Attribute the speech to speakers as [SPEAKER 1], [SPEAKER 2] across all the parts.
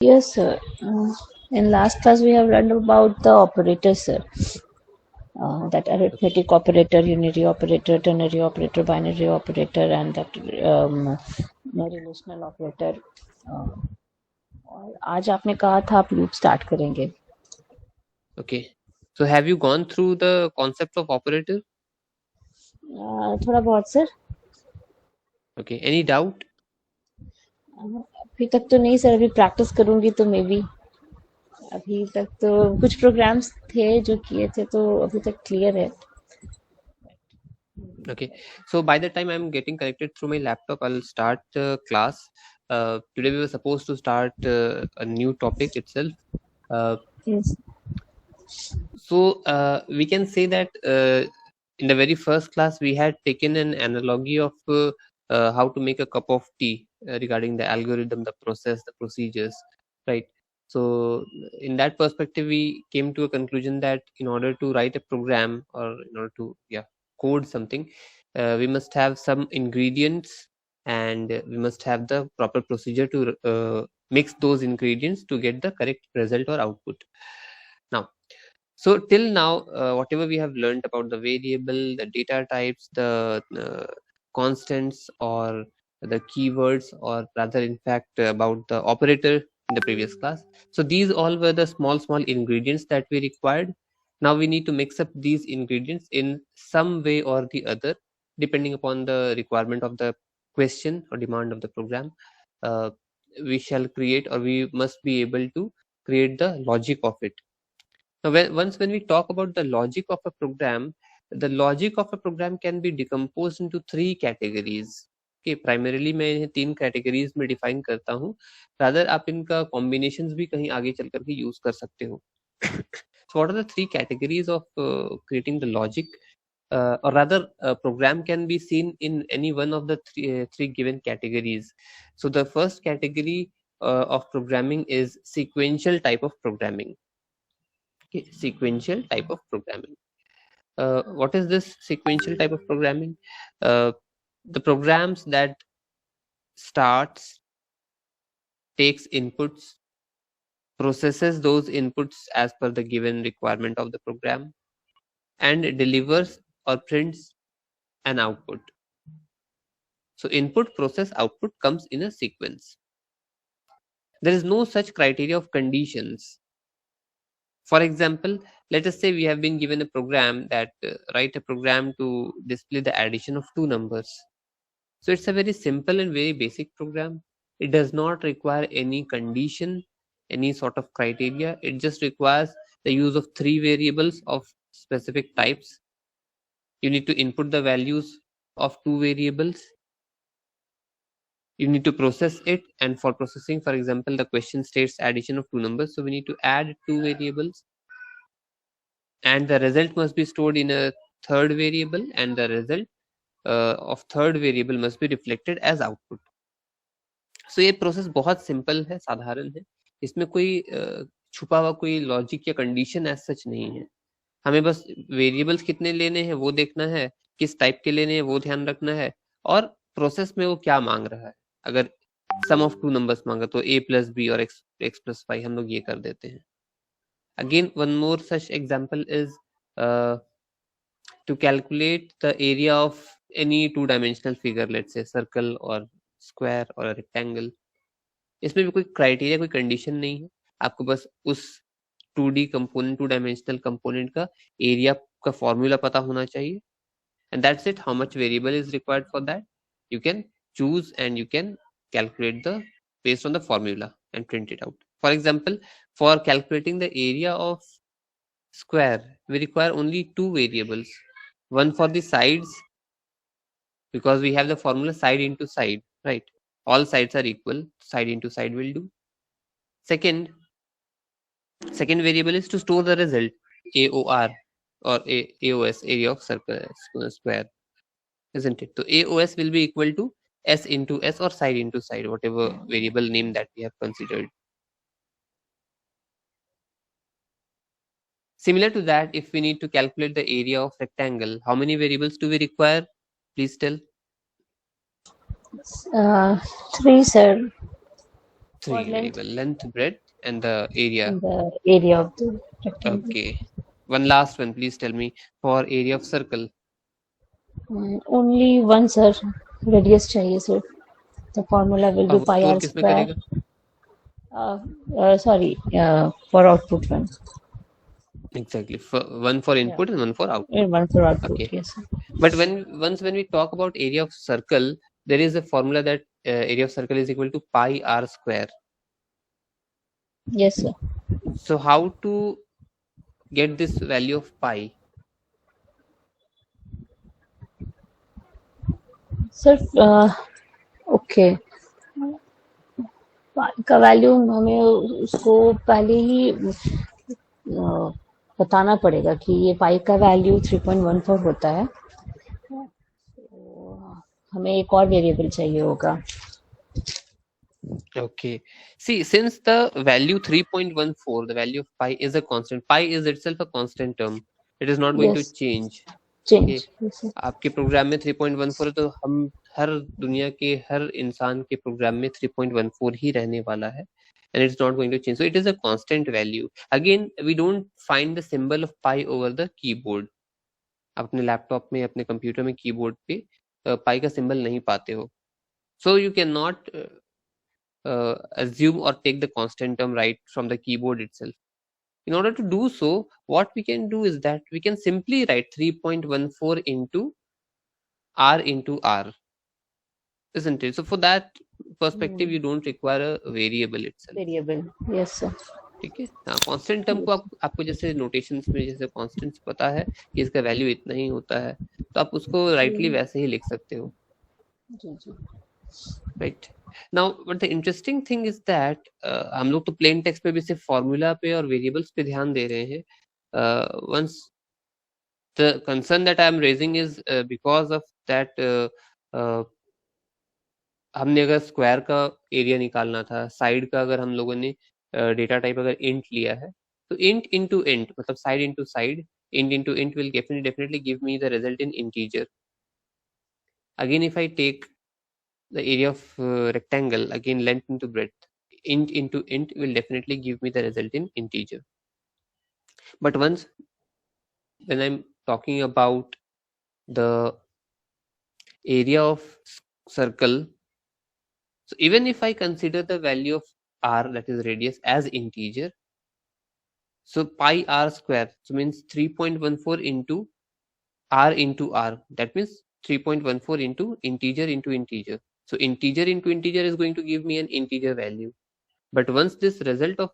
[SPEAKER 1] Yes, sir. In last class, we have learned about the operators, sir. That
[SPEAKER 2] Okay.
[SPEAKER 1] arithmetic operator, unary operator, ternary operator, binary operator, and that relational operator. और आज आपने कहा था आप loop start करेंगे.
[SPEAKER 2] Okay. So have you gone through the concept of operator?
[SPEAKER 1] थोड़ा बहुत sir.
[SPEAKER 2] Okay. Any doubt?
[SPEAKER 1] अभी तक तो नहीं सर, अभी प्रैक्टिस करूंगी तो मे बी. अभी तक तो कुछ प्रोग्राम्स थे जो किए थे तो अभी तक क्लियर है.
[SPEAKER 2] Okay. So by the time I'm getting connected through my laptop, I'll start class. Today we were supposed to start a new topic itself. Uh,
[SPEAKER 1] Yes.
[SPEAKER 2] we can say that in the very first class we had taken an analogy of how to make a cup of tea regarding the algorithm, the process, the procedures, right? So in that perspective, we came to a conclusion that in order to write a program or in order to code something, we must have some ingredients and we must have the proper procedure to mix those ingredients to get the correct result or output. Now, so till now, whatever we have learned about the variable, the data types, the constants or the keywords, or rather in fact about the operator in the previous class. So these all were the small ingredients that we required. Now we need to mix up these ingredients in some way or the other, depending upon the requirement of the question or demand of the program. Uh, we shall create, or we must be able to create the logic of it. Now, when we talk about the logic of a program, the logic of a program can be decomposed into three categories. Okay, primarily मैं इन्हें तीन categories में define करता हूँ. Rather आप इनका combinations भी कहीं आगे चल करके use कर सकते हो. So what are the three categories of creating the logic? Or rather, a program can be seen in any one of the three given categories. So the first category of programming is sequential type of programming. Okay, sequential type of programming. What is this sequential type of programming? The programs that starts, takes inputs, processes those inputs as per the given requirement of the program, and delivers or prints an output. So input, process, output comes in a sequence. There is no such criteria of conditions. For example, let us say we have been given a program that write a program to display the addition of two numbers. So it's a very simple and very basic program. It does not require any condition, any sort of criteria. It just requires the use of three variables of specific types. You need to input the values of two variables. You need to process it, and for processing, for example, the question states addition of two numbers, so we need to add two variables, and the result must be stored in a third variable, and the result of third variable must be reflected as output. So ये process बहुत simple है, साधारण है. इसमें कोई छुपा हुआ कोई लॉजिक या कंडीशन एज सच नहीं है. हमें बस वेरिएबल्स कितने लेने हैं वो देखना है, किस टाइप के लेने हैं वो ध्यान रखना है, और प्रोसेस में वो क्या मांग रहा है. अगर सम ऑफ टू नंबर्स मांगा तो a प्लस बी और x प्लस वाई हम लोग ये कर देते हैं. Again one more such example is to calculate the area of any two dimensional figure, let's say circle or square or a rectangle. इसमें भी कोई क्राइटेरिया, कोई कंडीशन नहीं है. आपको बस उस 2D component, two dimensional component का एरिया का फॉर्मूला पता होना चाहिए, and that's it. How much variable is required for that, you can choose and you can calculate the based on the formula and print it out. For example, for calculating the area of square, we require only two variables. One for the sides, because we have the formula side into side, right? All sides are equal, side into side will do. Second variable is to store the result, AOR or AOS, area of circle square, isn't it? So AOS will be equal to S into S or side into side, whatever variable name that we have considered. Similar to that, if we need to calculate the area of rectangle, how many variables do we require? Please tell.
[SPEAKER 1] 3, sir.
[SPEAKER 2] three
[SPEAKER 1] length
[SPEAKER 2] variable: length, breadth, and the area.
[SPEAKER 1] and the area of the rectangle.
[SPEAKER 2] Okay. One last one, please tell me, for area of circle.
[SPEAKER 1] Only one sir, radius चाहिए सिर्फ. The formula will be
[SPEAKER 2] अब
[SPEAKER 1] pi
[SPEAKER 2] store
[SPEAKER 1] r
[SPEAKER 2] किस में
[SPEAKER 1] square.
[SPEAKER 2] करेगा?
[SPEAKER 1] Sorry, for output one.
[SPEAKER 2] Exactly. One for
[SPEAKER 1] Yeah,
[SPEAKER 2] input and one for output.
[SPEAKER 1] one for output.
[SPEAKER 2] Okay.
[SPEAKER 1] Yes, sir.
[SPEAKER 2] But when we talk about area of circle, there is a formula that area of circle is equal to pi r square.
[SPEAKER 1] Yes, sir.
[SPEAKER 2] So how to get this value of pi?
[SPEAKER 1] सिर्फ okay, पाई का value हमें उसको पहले ही बताना पड़ेगा कि ये पाई का वैल्यू 3.14 होता है. तो हमें एक और वेरिएबल चाहिए होगा.
[SPEAKER 2] Okay. See, since the value 3.14, the value of pi is a constant. Pi is itself a constant term. It is not going to
[SPEAKER 1] yes,
[SPEAKER 2] change.
[SPEAKER 1] Change.
[SPEAKER 2] आपके प्रोग्राम में 3.14 है, तो हम हर दुनिया के हर इंसान के प्रोग्राम में 3.14 ही रहने वाला है, and it's not going to change. So it is a constant value. Again, we don't find the symbol of pi over the keyboard. आप अपने लैपटॉप में, अपने कंप्यूटर में कीबोर्ड पे पाई का सिंबल नहीं पाते हो. So you cannot assume or take the constant term right from the keyboard itself. In order to do so, what we can do is that we can simply write 3.14 into r into r, isn't it? So for that perspective, you don't require a variable itself.
[SPEAKER 1] Variable. Yes sir.
[SPEAKER 2] ठीक है. हाँ, constant term को आपको जैसे notations में जैसे constants पता है कि इसका वैल्यू इतना ही होता है, तो आप उसको राइटली वैसे ही लिख सकते हो.
[SPEAKER 1] जी जी.
[SPEAKER 2] Right. Now but the interesting thing is that हम लोग तो प्लेन टेक्स्ट पे भी सिर्फ फॉर्मूला पे और वेरिएबल्स पे ध्यान दे रहे हैं. Once the concern that I am raising is because of that हमने अगर स्क्वायर का एरिया निकालना था, साइड का अगर हम लोगों ने डेटा टाइप अगर इंट लिया है, तो इंट इनटू इंट मतलब side into side, int into int will definitely give me the result in integer. Again, if I take the area of rectangle, again length into breadth, int into int will definitely give me the result in integer. But once when I'm talking about the area of circle, so even if I consider the value of r, that is radius, as integer, so pi r square, so means 3.14 into r, that means 3.14 into integer. So integer into integer is going to give me an integer value. But once this result of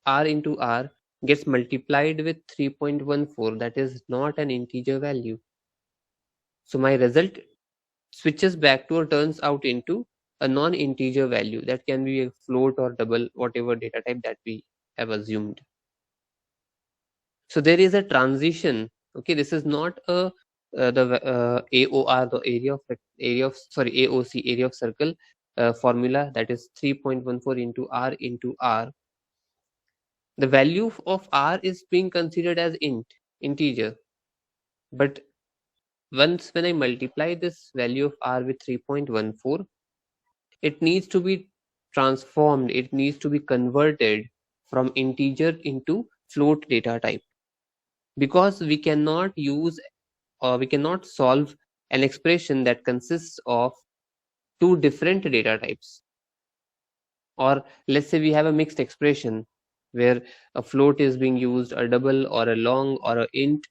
[SPEAKER 2] r into r gets multiplied with 3.14, that is not an integer value. So my result switches back to or turns out into a non-integer value. That can be a float or double, whatever data type that we have assumed. So there is a transition. Okay, this is not a the AOR, the AOC, area of circle formula, that is 3.14 into r. The value of r is being considered as integer, but once when I multiply this value of r with 3.14, it needs to be transformed, it needs to be converted from integer into float data type, because we cannot use or we cannot solve an expression that consists of two different data types. Or let's say we have a mixed expression where a float is being used, a double or a long or a int,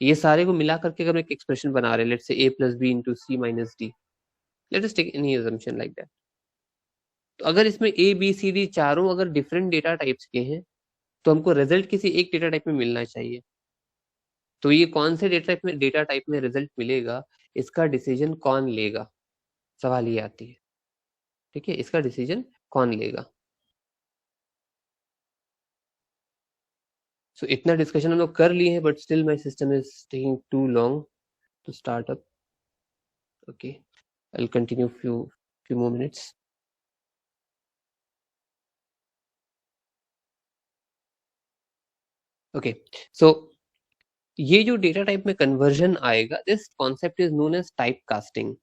[SPEAKER 2] ये सारे को मिला करके अगर एक expression बना रहे हैं, let's say a plus b into c minus d, let us take any assumption like that. तो अगर इसमें a b c d चारों अगर डिफरेंट डेटा टाइप्स के हैं, तो हमको रिजल्ट किसी एक डेटा टाइप में मिलना चाहिए. तो ये कौन से डेटा टाइप में रिजल्ट मिलेगा, इसका डिसीजन कौन लेगा, सवाल ये आती है. ठीक है, इसका डिसीजन कौन लेगा. सो इतना डिस्कशन हम लोग कर लिए हैं, but still my system is taking too long to start up. Okay, I will continue few more minutes. Okay, so ये जो डेटा टाइप में कन्वर्जन आएगा, this concept is known as type casting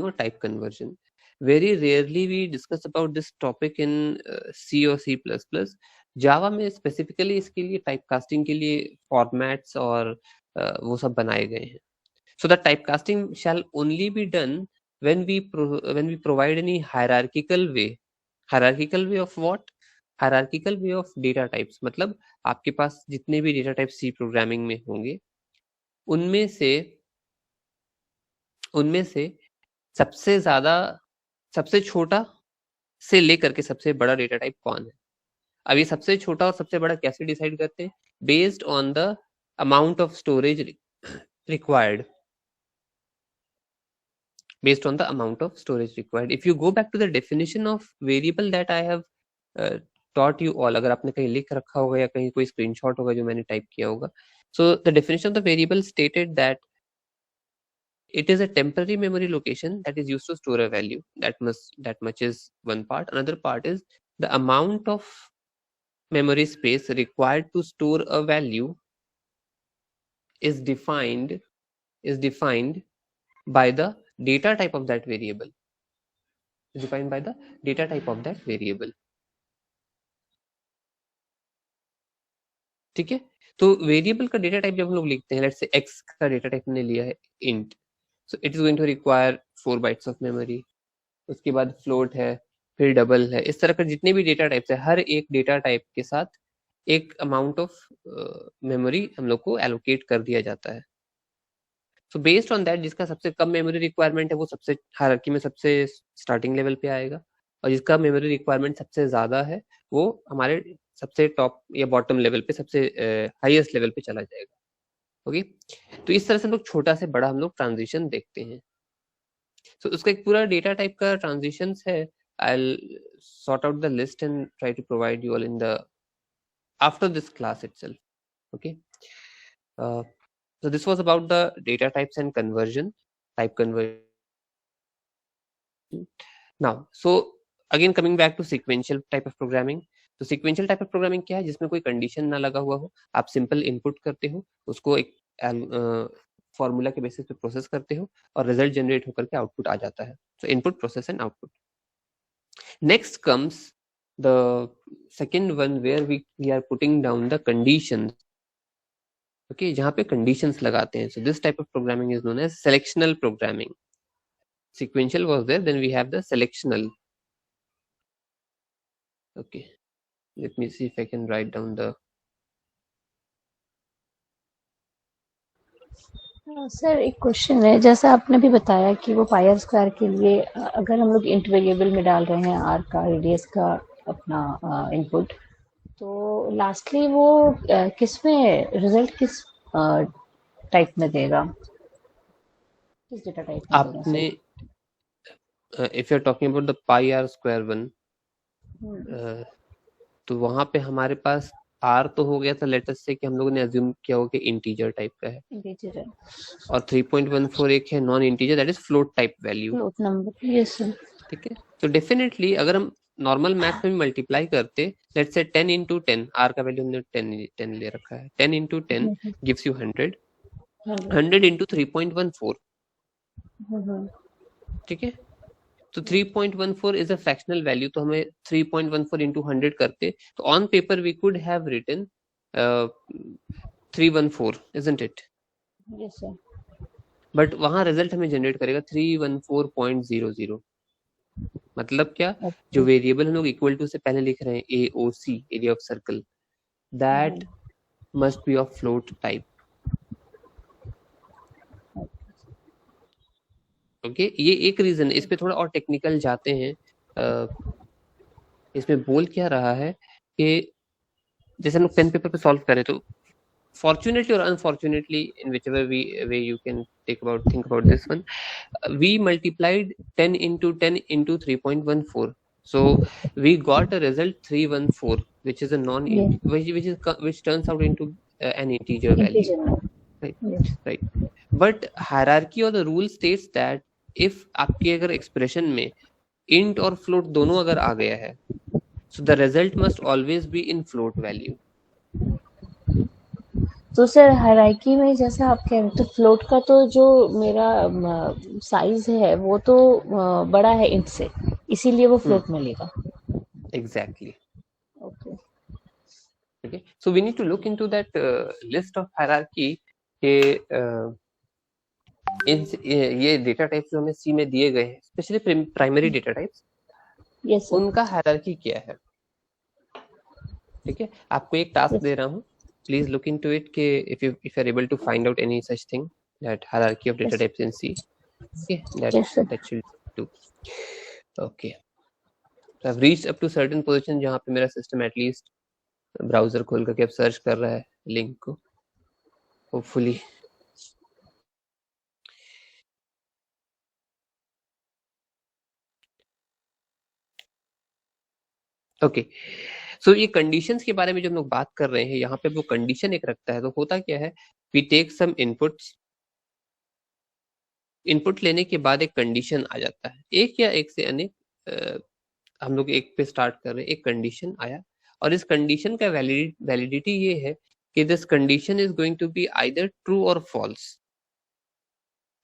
[SPEAKER 2] और type conversion. Very rarely we discuss about this topic in C और C++. जावा में specifically इसके लिए type casting के लिए फॉर्मेट्स और वो सब बनाए गए हैं. So the typecasting shall only be done when we provide any hierarchical way. Hierarchical way of what? Hierarchical way of data types. मतलब आपके पास जितने भी data types C programming में होंगे, उनमें से सबसे ज्यादा, सबसे छोटा से लेकर के सबसे बड़ा डेटा टाइप कौन है. अब ये सबसे छोटा और सबसे बड़ा कैसे डिसाइड करते हैं? Based on the amount of storage required. Based on the amount of storage required. If you go back to the definition of variable that I have taught you all, अगर आपने कहीं लिख रखा होगा या कहीं कोई स्क्रीनशॉट होगा जो मैंने टाइप किया होगा, so the definition of the variable stated that it is a temporary memory location that is used to store a value. That much is one part. Another part is the amount of memory space required to store a value is defined by the data type of that variable. Defined by the data type of that variable. ठीक है. तो variable का data type जब हम लोग लिखते हैं, let's say x का डेटा टाइप हमने लिया है int, so it is going to require 4 bytes of memory. उसके बाद फ्लोट है, फिर डबल है. इस तरह का जितने भी डेटा टाइप्स है, हर एक डेटा टाइप के साथ एक अमाउंट ऑफ मेमोरी हम लोग को एलोकेट कर दिया जाता है. सो बेस्ड ऑन दैट, जिसका सबसे कम मेमोरी रिक्वायरमेंट है वो सबसे हायरार्की में सबसे स्टार्टिंग लेवल पे आएगा, और जिसका मेमोरी रिक्वायरमेंट सबसे ज्यादा है वो हमारे सबसे टॉप या बॉटम लेवल पे, सबसे हाईएस्ट लेवल पे चला जाएगा. ओके. तो इस तरह से हम लोग छोटा से बड़ा हम लोग ट्रांजिशन देखते हैं. सो उसका एक पूरा डेटा टाइप का ट्रांजिशन है. I'll sort out the list and try to provide you all in the after this class itself. Okay. So this was about the data types and conversion, type conversion. Now, so again coming back to sequential type of programming. तो sequential type of programming क्या है? जिसमें कोई condition ना लगा हुआ हो, आप सिंपल इनपुट करते हो, उसको एक फॉर्मूला के बेसिस पे प्रोसेस करते हो और रिजल्ट जनरेट होकर के आउटपुट आ जाता है. सो input, process and output. Next comes the second one where we are putting down the conditions. Okay, जहाँ पे conditions लगाते हैं. So this type of programming is known as selectional programming. Sequential was there, then we have the selectional. Okay, let me see if I can write down the.
[SPEAKER 1] Sir एक question है, जैसा आपने भी बताया कि वो पाई स्क्वायर के लिए अगर हम लोग इंट वेरिएबल में डाल रहे हैं आर का, रेडियस का अपना इनपुट, तो लास्टली वो किस में रिजल्ट किस टाइप में देगा, किस डेटा टाइप में
[SPEAKER 2] आपने if you are talking about the pi r square one, तो वहां पे हमारे पास आर तो हो गया था, लेटेस्ट से कि हम लोगों ने अज्यूम किया हो कि इंटीजर टाइप का है,
[SPEAKER 1] इंटीजर है,
[SPEAKER 2] और 3.14 एक है non integer, that is float type value,
[SPEAKER 1] float number. Yes sir.
[SPEAKER 2] ठीक है. तो डेफिनेटली अगर हम नॉर्मल मैथ में मल्टीप्लाई करते, लेट्स से 10 into 10, आर का वैल्यू हमने 10 ले रखा है, 10 into 10 गिव्स यू 100, 100 into 3.14, ठीक है. तो 3.14 इज अ फ्रैक्शनल वैल्यू, तो हमें 3.14 into 100 करते, तो on paper we could have written 314, isn't it?
[SPEAKER 1] Yes sir.
[SPEAKER 2] But वहां रिजल्ट हमें जनरेट करेगा 314.00. मतलब क्या? जो वेरिएबल हम लोग इक्वल टू से पहले लिख रहे हैं, AOC, area of circle, that must be of float type. Okay, ये एक रीजन. इस पे थोड़ा और टेक्निकल जाते हैं. इसमें बोल क्या रहा है कि जैसे हम लोग पेन पेपर पे सॉल्व करें, तो fortunately or unfortunately, in whichever way you can think about this one, we multiplied 10 into 10 into 3.14, so we got a result 314, which is a which turns out into an integer value, right?
[SPEAKER 1] Yes.
[SPEAKER 2] Right. But hierarchy or the rule states that if आपके अगर expression में int और float दोनों अगर आ गया है, so the result must always be in float value.
[SPEAKER 1] तो sir hierarchy में जैसे आप कह रहे थे फ्लोट का तो जो मेरा साइज है वो तो बड़ा है int से, इसीलिए वो फ्लोट मिलेगा।
[SPEAKER 2] Exactly.
[SPEAKER 1] Okay.
[SPEAKER 2] Okay, so we need to look into that list of hierarchy के ये डेटा टाइप्स जो हमें सी में दिए गए हैं, specially primary data types,
[SPEAKER 1] yes sir.
[SPEAKER 2] उनका हायरार्की क्या है। ठीक है, आपको एक टास्क
[SPEAKER 1] यस।
[SPEAKER 2] दे रहा हूँ, प्लीज लुक इनटू इट कि if you are able to find out any such thing, that hierarchy of data
[SPEAKER 1] yes.
[SPEAKER 2] types in C. Okay,
[SPEAKER 1] yes sir.
[SPEAKER 2] that should do. Okay, so I've reached up to certain position जहाँ पे मेरा system at least browser खोल करके अब search कर रहा है link को, होपफुली। ओके, सो ये कंडीशंस के बारे में जो हम लोग बात कर रहे हैं, यहाँ पे वो कंडीशन एक रखता है, तो होता क्या है, we take some inputs, input लेने के बाद एक कंडीशन आ जाता है, एक या एक से अनेक, हम लोग एक पे स्टार्ट कर रहे हैं, एक कंडीशन आया, और इस कंडीशन का वैलिडिटी ये है कि this condition is going to be either true और false,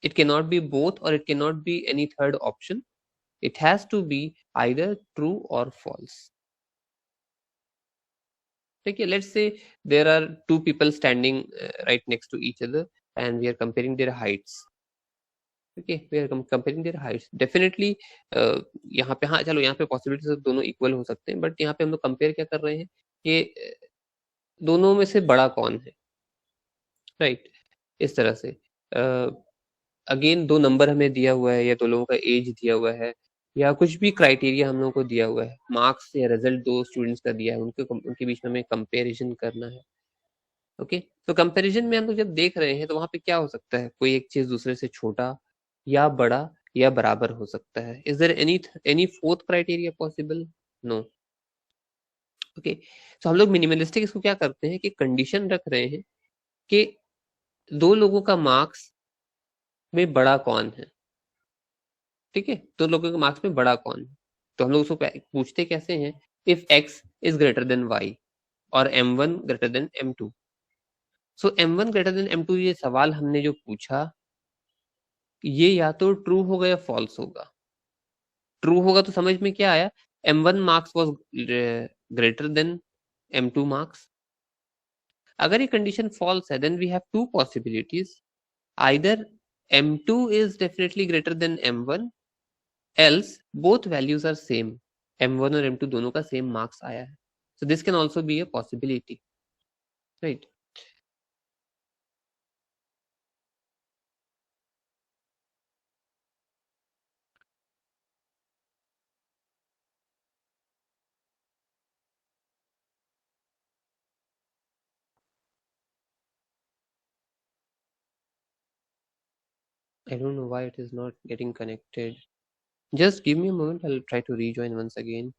[SPEAKER 2] it can not be both और it can not be any third option, it has to be either true or false. Okay, let's say there are two people standing right next to each other and we are comparing their heights. Okay, we are comparing their heights. Definitely यहाँ पे, हाँ चलो, यहाँ पे possibilities दोनों equal हो सकते हैं, but यहाँ पे हम लोग compare क्या कर रहे हैं कि दोनों में से बड़ा कौन है, right? इस तरह से अगेन दो नंबर हमें दिया हुआ है, या दो लोगों का एज दिया हुआ है, या कुछ भी क्राइटेरिया हम लोगों को दिया हुआ है, मार्क्स या रिजल्ट दो स्टूडेंट्स का दिया है, उनके बीच में हमें कंपैरिजन करना है। ओके, तो कंपैरिजन में हम लोग जब देख रहे हैं तो वहां पे क्या हो सकता है, कोई एक चीज दूसरे से छोटा या बड़ा या बराबर हो सकता है। Is there any fourth criteria possible? No. Okay, तो हम लोग मिनिमलिस्टिक इसको क्या करते हैं कि कंडीशन रख रहे हैं कि दो लोगों का मार्क्स में बड़ा कौन है। ठीक है, दो लोगों के मार्क्स में बड़ा कौन है, तो हम लोग उसको पूछते कैसे हैं, if x is greater than y और m1 ग्रेटर देन m2। सो m1 ग्रेटर देन m2, ये सवाल हमने जो पूछा, ये या तो ट्रू होगा या फॉल्स होगा। ट्रू होगा तो समझ में क्या आया, m1 marks was greater than m2 marks. अगर ये कंडीशन फॉल्स है, then we have two possibilities, either m2 is definitely greater than m1, else both values are same, m1 और m2 दोनों का सेम मार्क्स आया है, so this can also be a possibility, right? I don't know why it is not getting connected. Just give me a moment, I'll try to rejoin once again.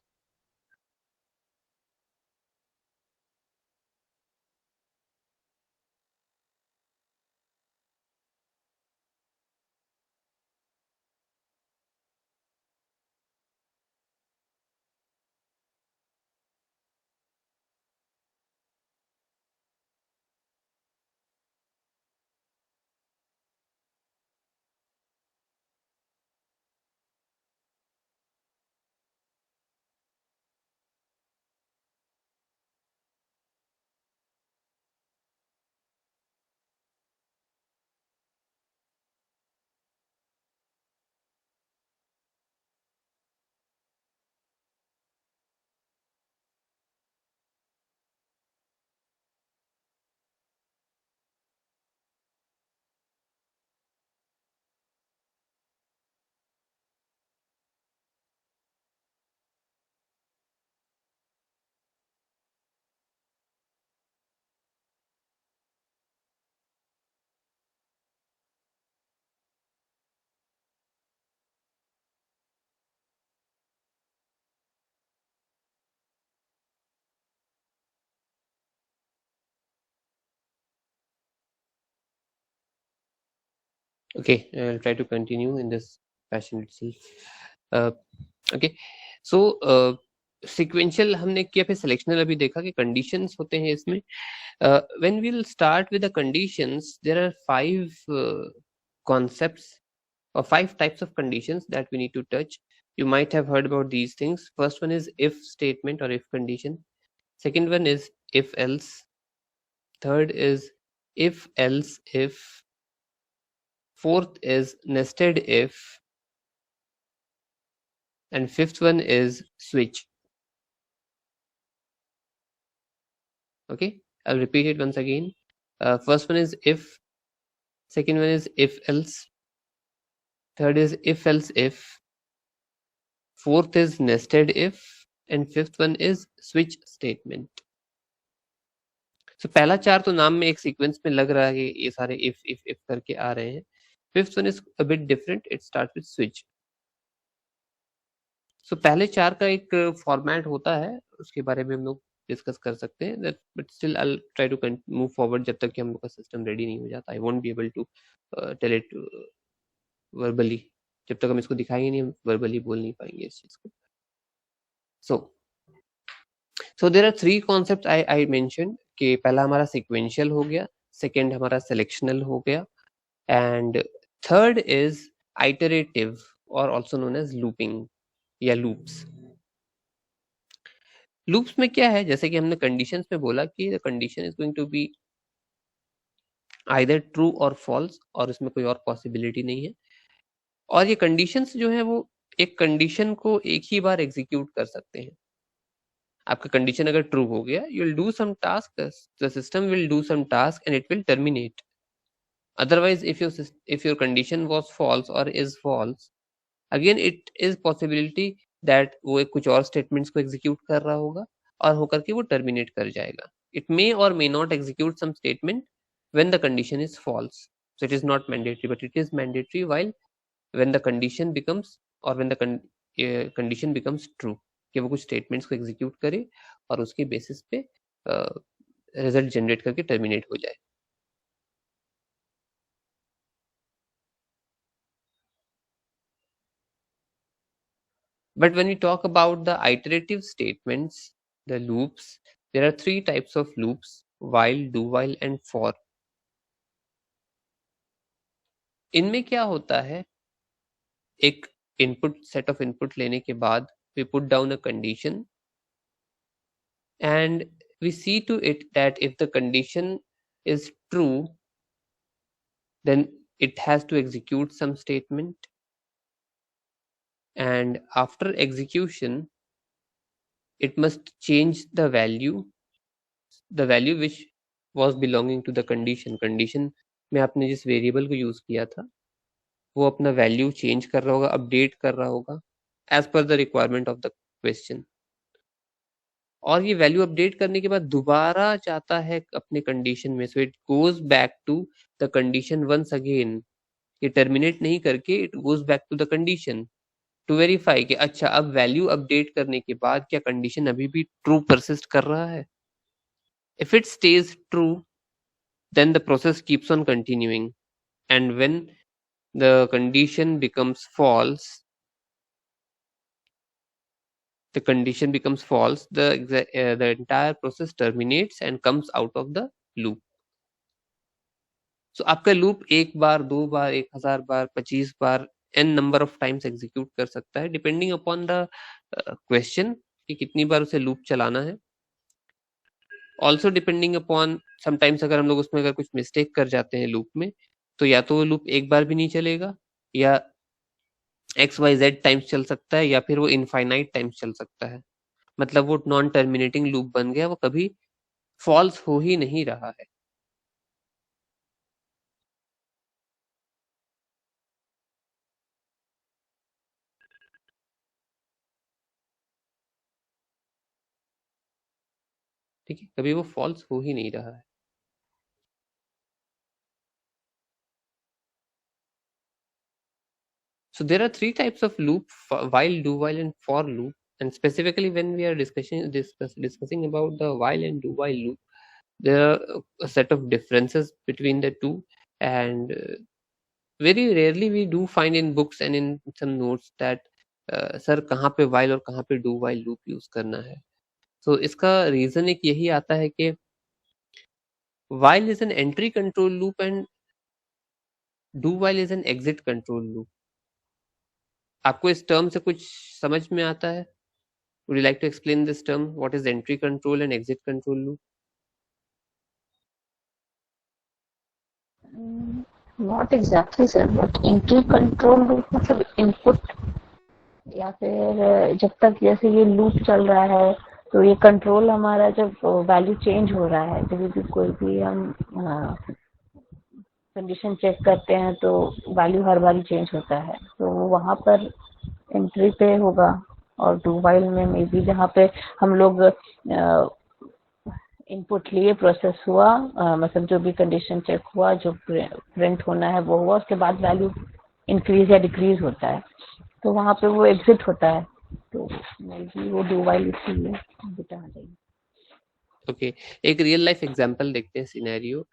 [SPEAKER 2] Okay, I'll try to continue in this fashion itself. uh, okay, so sequential हमने किया, फिर सिलेक्शनल अभी देखा कि conditions होते हैं इसमें. When we will start with the conditions, there are 5 concepts or 5 types of conditions that we need to touch. You might have heard about these things. First one is if statement or if condition. Second one is if else. Third is if else if. Fourth is nested if. And fifth one is switch. Okay, I'll repeat it once again. First one is if. Second one is if else. Third is if else if. Fourth is nested if. And fifth one is switch statement. So पहला 4 तो नाम में एक sequence में लग रहा है कि ये सारे if करके आ रहे हैं. Fifth one is a bit different. It starts with switch. So पहले 4 का एक फॉर्मेट होता है, उसके बारे में हम लोग डिस्कस कर सकते हैं. That but still I'll try to move forward जब तक कि हम लोग का सिस्टम रेडी नहीं हो जाता. I won't be able to tell it verbally. जब तक हम इसको दिखाएंगे नहीं, हम verbally बोल नहीं पाएंगे इस चीज को. So there are 3 concepts I mentioned कि पहला हमारा sequential हो गया, second हमारा selectional हो गया, and third is iterative or also known as looping या loops. Loops में क्या है, जैसे कि हमने conditions में बोला कि the condition is going to be either true or false, और इसमें कोई और possibility नहीं है. और ये conditions जो है वो एक condition को एक ही बार execute कर सकते हैं. आपका कंडीशन अगर ट्रू हो गया, you will do some task, the system will do some task and it will terminate. Otherwise if your condition was false or is false, again it is possibility that वो एक कुछ और statements को execute कर रहा होगा और होकर के वो टर्मिनेट कर जाएगा. इट मे और may not execute some statement when the condition is false. So it is not mandatory, but it is mandatory while when the condition becomes or when the condition becomes true, कि वो कुछ statements को execute करे और उसके basis पे result generate करके terminate हो जाए. But when we talk about the iterative statements, the loops, there are 3 types of loops: while, do while and for. इनमें क्या होता है, एक इनपुट सेट ऑफ इनपुट लेने के बाद we put down a condition and we see to it that if the condition is true, then it has to execute some statement, and after execution it must change the value which was belonging to the condition में आपने जिस variable को use किया था वो अपना value change कर रहा होगा, अपडेट कर रहा होगा as per the requirement of the question. और ये वैल्यू अपडेट करने के बाद दोबारा जाता है अपने कंडीशन में. So it goes back to the condition once again. ये टर्मिनेट नहीं करके it goes back to the condition to verify कि अच्छा अब वैल्यू अपडेट करने के बाद क्या कंडीशन अभी भी ट्रू परसिस्ट कर रहा है. If it stage true, then the process keeps on continuing, and when the condition becomes false, the entire process terminates and comes out of the loop. So आपका लूप एक बार, 2 बार, 1000 बार, 25 बार, n number of times execute कर सकता है depending upon the question कि कितनी बार उसे loop चलाना है. Also depending upon sometimes अगर हम लोग उसमें अगर कुछ मिस्टेक कर जाते हैं लूप में, तो या तो वो लूप एक बार भी नहीं चलेगा, या XYZ टाइम्स चल सकता है, या फिर वो इनफाइनाइट टाइम्स चल सकता है. मतलब वो नॉन टर्मिनेटिंग लूप बन गया, वो कभी फॉल्स हो ही नहीं रहा है. ठीक है, कभी वो फॉल्स हो ही नहीं रहा है. So there are 3 types of loop: while, do while and for loop. And specifically when we are discussing about the while and do while loop, there are a set of differences between the two, and very rarely we do find in books and in some notes that sir कहाँ पे while और कहाँ पे do while loop use करना है। तो इसका reason एक यही आता है कि while is an entry control loop and do while is an exit control loop। आपको इस टर्म से कुछ समझ में आता है? Would you like to explain this term? What is entry control and exit control loop?
[SPEAKER 1] Not exactly sir, but entry control loop मतलब input या फिर जब तक जैसे ये लूप चल रहा है तो ये कंट्रोल हमारा जब वैल्यू चेंज हो रहा है, जब भी कोई भी हम कंडीशन चेक करते हैं तो वैल्यू हर बार चेंज होता है, तो वहाँ पर एंट्री पे होगा। और डू वाइल में मे बी जहाँ पे हम लोग इनपुट लिए, प्रोसेस हुआ, मतलब जो भी कंडीशन चेक हुआ, जो प्रिंट होना है वो हुआ, उसके बाद वैल्यू इंक्रीज या डिक्रीज होता है, तो वहाँ पे वो एग्जिट होता है। तो मे बी वो डू वाइल इसलिए बेटा आ जाएगी।
[SPEAKER 2] ओके, एक रियल लाइफ एग्जांपल देखते हैं, सिनेरियो।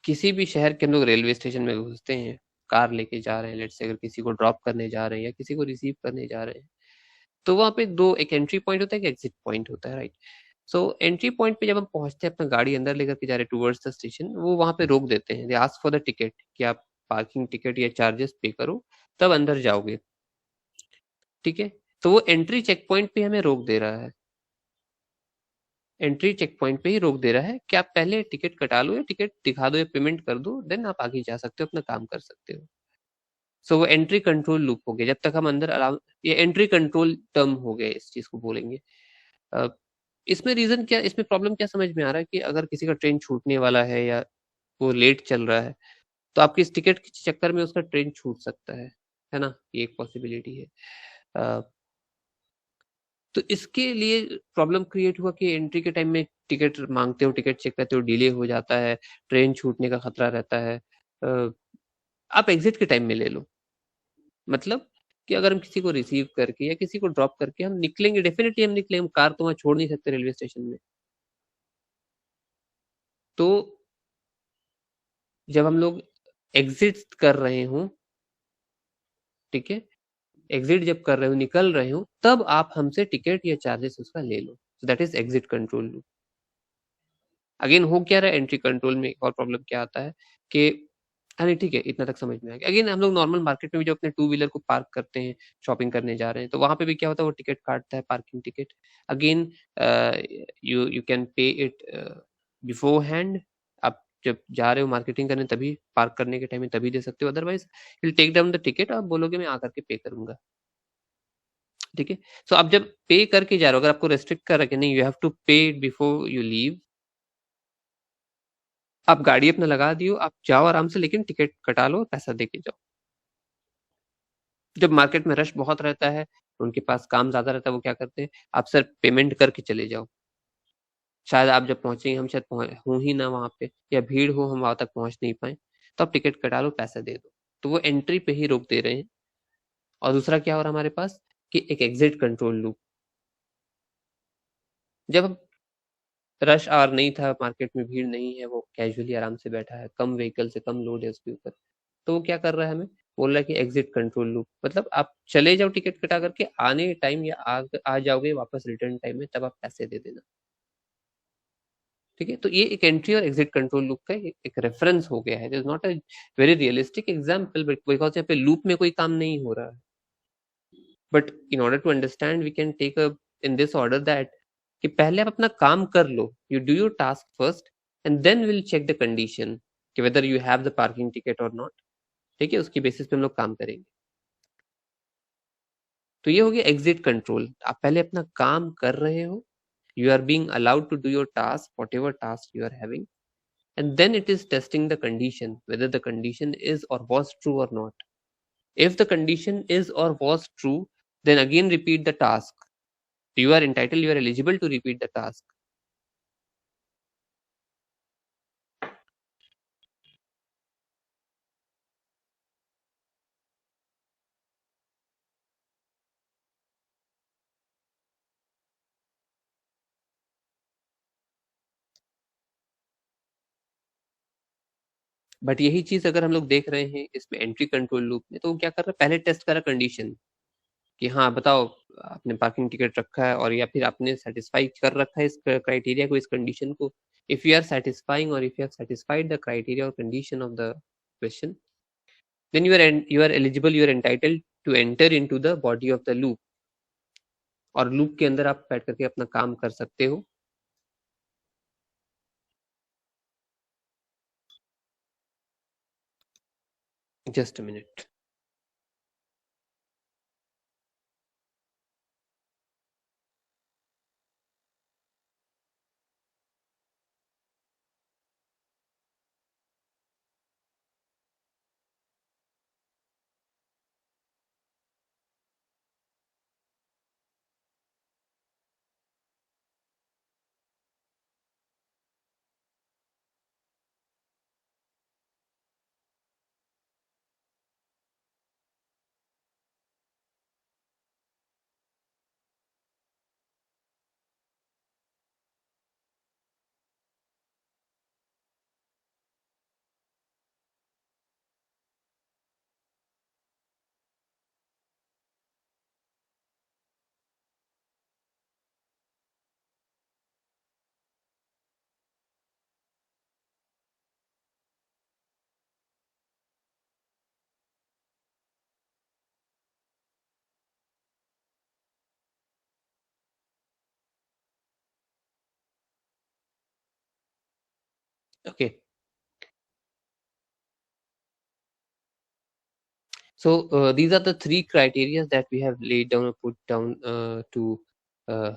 [SPEAKER 2] किसी भी शहर के हम लोग रेलवे स्टेशन में घुसते हैं, कार लेके जा रहे हैं, लेट्स से अगर किसी को ड्रॉप करने जा रहे हैं या किसी को रिसीव करने जा रहे हैं, तो वहाँ पे दो, एक एंट्री पॉइंट होता है, एक एग्जिट पॉइंट होता है, राइट। सो एंट्री पॉइंट पे जब हम पहुंचते हैं, अपना गाड़ी अंदर लेकर के जा रहे हैं टूवर्ड्स द स्टेशन, वो वहाँ पे रोक देते हैं, they ask for the ticket कि आप पार्किंग टिकट या चार्जेस पे करो तब अंदर जाओगे, ठीक है। तो वो एंट्री चेक पॉइंट पे हमें रोक दे रहा है, एंट्री चेक पॉइंट पे ही रोक दे रहा है कि आप पहले टिकट कटा लो या टिकट दिखा दो या पेमेंट कर दो, देन आप आगे जा सकते हो, अपना काम कर सकते हो। सो वो एंट्री कंट्रोल लूप हो गया, जब तक हम अंदर अलाउ, ये एंट्री कंट्रोल टर्म हो गया, इस चीज को बोलेंगे। अ, इसमें रीजन क्या, इसमें प्रॉब्लम क्या समझ में आ रहा है कि अगर किसी का ट्रेन छूटने वाला है या वो लेट चल रहा है, तो आपकी इस टिकट के चक्कर में उसका ट्रेन छूट सकता है ना, ये एक पॉसिबिलिटी है। अ, तो इसके लिए प्रॉब्लम क्रिएट हुआ कि एंट्री के टाइम में टिकट मांगते हो, टिकट चेक करते हो, डिले हो जाता है, ट्रेन छूटने का खतरा रहता है। आप एग्जिट के टाइम में ले लो, मतलब कि अगर हम किसी को रिसीव करके या किसी को ड्रॉप करके हम निकलेंगे, डेफिनेटली हम निकलेंगे, हम कार तो वहां छोड़ नहीं सकते रेलवे स्टेशन में। तो जब हम लोग एग्जिट कर रहे हूँ, ठीक है, एग्जिट जब कर रहे हो, निकल रहे हो, तब आप हमसे टिकट या चार्जेस उसका ले लो, so that is exit control loop. Again हो क्या रहा है, एंट्री कंट्रोल में एक और प्रॉब्लम क्या आता है कि, अरे ठीक है, इतना तक समझ में आ गया। अगेन हम लोग नॉर्मल मार्केट में भी जो अपने टू व्हीलर को पार्क करते हैं, शॉपिंग करने जा रहे हैं, तो वहां पे भी क्या होता है, वो टिकट काटता है, parking ticket. Again you can pay it before hand. आप जब जा रहे हो मार्केटिंग करने, तभी पार्क करने के टाइम में तभी दे सकते हो, otherwise will take down the ticket, आप बोलोगे मैं आकर के पे करूंगा, ठीक है। सो आप जब पे करके जा रहे हो, अगर आपको रेस्ट्रिक्ट कर रखे नहीं, यू हैव टू पे इट बिफोर यू लीव, आप गाड़ी अपना लगा दियो, आप जाओ आराम से, लेकिन टिकट कटा लो, पैसा दे के जाओ। जब मार्केट में रश बहुत रहता है, उनके पास काम ज्यादा रहता है, वो क्या करते हैं, आप सर पेमेंट करके चले जाओ, शायद आप जब पहुंचेंगे हम शायद हूं ही ना वहां पे, या भीड़ हो, हम वहां तक पहुंच नहीं पाए, तो आप टिकट कटा लो, पैसा दे दो। तो वो एंट्री पे ही रोक दे रहे हैं। और दूसरा क्या हो रहा है हमारे पास, कि एक एग्जिट कंट्रोल लूप। जब हम, रश आवर नहीं था, मार्केट में भीड़ नहीं है, वो कैजुअली आराम से बैठा है, कम व्हीकल से कम लोड है उसके ऊपर, तो वो क्या कर रहा है, हमें बोल रहा है कि एग्जिट कंट्रोल लूप, मतलब आप चले जाओ टिकट कटा करके, आने टाइम या आ जाओगे वापस रिटर्न टाइम में, तब आप पैसे दे देना, ठीक है। तो ये एक एंट्री और एग्जिट कंट्रोल लूप का एक रेफरेंस हो गया है, it is not a very realistic example, but because यहाँ पे लूप में कोई काम नहीं हो रहा है। But in order to understand we can take a in this order that, कि पहले आप अपना काम कर लो, you do your task first, and then will check the condition कि whether you have the parking ticket और नॉट, ठीक है, उसकी बेसिस पे हम लोग काम करेंगे। तो ये हो गया एग्जिट कंट्रोल, आप पहले अपना काम कर रहे हो, you are being allowed to do your task, whatever task you are having, and then it is testing the condition, whether the condition is or was true or not. If the condition is or was true, then again repeat the task. You are entitled, you are eligible to repeat the task. But यही चीज अगर हम लोग देख रहे हैं इसमें entry control loop में, तो वो क्या कर रहा है, पहले टेस्ट कर रहा कंडीशन, कि हाँ बताओ आपने पार्किंग टिकट रखा है, और या फिर आपने सेटिस्फाई कर रखा है इस क्राइटेरिया को, इस कंडीशन को. इफ यू आर सेटिस्फाइंग और if you have satisfied the criteria और condition of the question, then you are eligible, you are entitled to enter into the body of the loop, और loop के अंदर आप बैठ करके अपना काम कर सकते हो. Just a minute. Okay. So these are the three criteria that we have laid down or put down to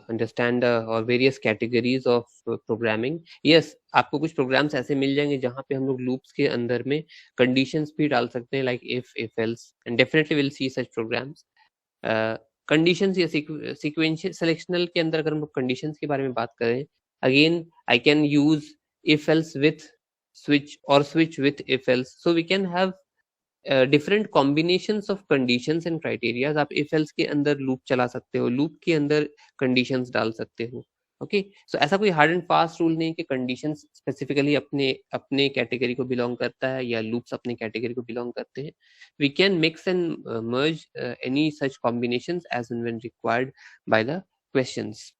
[SPEAKER 2] understand or various categories of programming. Yes, आपको कुछ programs ऐसे मिल जाएंगे जहाँ पे हम लोग loops के अंदर में conditions भी डाल सकते हैं, like if else, and definitely we'll see such programs. Conditions या सीक्वेंशियल सिलेक्शनल के अंदर अगर हम लोग कंडीशंस के बारे में बात करें, again I can use if else with switch और switch with if else, so we can have different combinations of conditions and criterias. आप इफ एल्स के अंदर लूप चला सकते हो, लूप के अंदर कंडीशंस डाल सकते हो. ओके, सो ऐसा कोई हार्ड एंड फास्ट रूल नहीं कि कंडीशंस स्पेसिफिकली अपने अपने कैटेगरी को बिलोंग करता है या लूप्स अपने कैटेगरी को बिलोंग करते हैं. We can mix and merge any such combinations as and when required by the questions.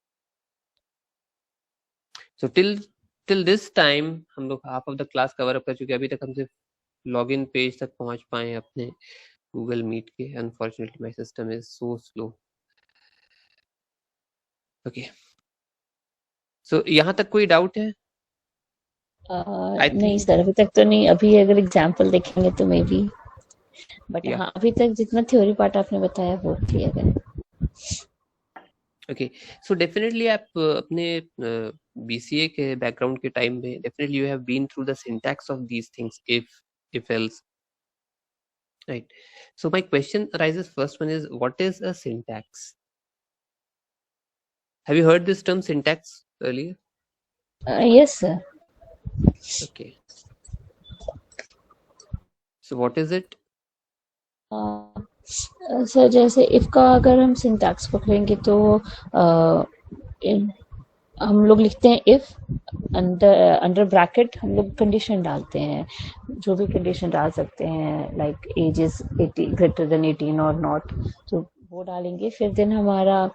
[SPEAKER 2] So till this time हम लोग half of the class cover up कर चुके हैं. अभी तक हम सिर्फ login पेज तक पहुंच पाए हैं अपने Google Meet के. Unfortunately my system is so slow. Okay. So यहाँ तक कोई डाउट है?
[SPEAKER 1] नहीं सर, अभी तक तो नहीं. अभी अगर एग्जांपल देखेंगे तो मे बी, बट हाँ अभी तक जितना थ्योरी पार्ट आपने बताया वो क्लियर है.
[SPEAKER 2] ओके, सो डेफिनेटली आप अपने बीसीए के बैकग्राउंड के टाइम में definitely you have been through the syntax of these things, if else, right? So my question arises, first one is, what is a syntax? Have you heard this term syntax earlier?
[SPEAKER 1] Yes sir.
[SPEAKER 2] Okay, so what is it?
[SPEAKER 1] Sir जैसे if का अगर हम syntax पकड़ेंगे तो हम लोग लिखते हैं इफ, अंडर ब्रैकेट हम लोग कंडीशन डालते हैं, जो भी कंडीशन डाल सकते हैं, like age is 80 greater than 18 और नॉट, तो वो डालेंगे. फिर देन हमारा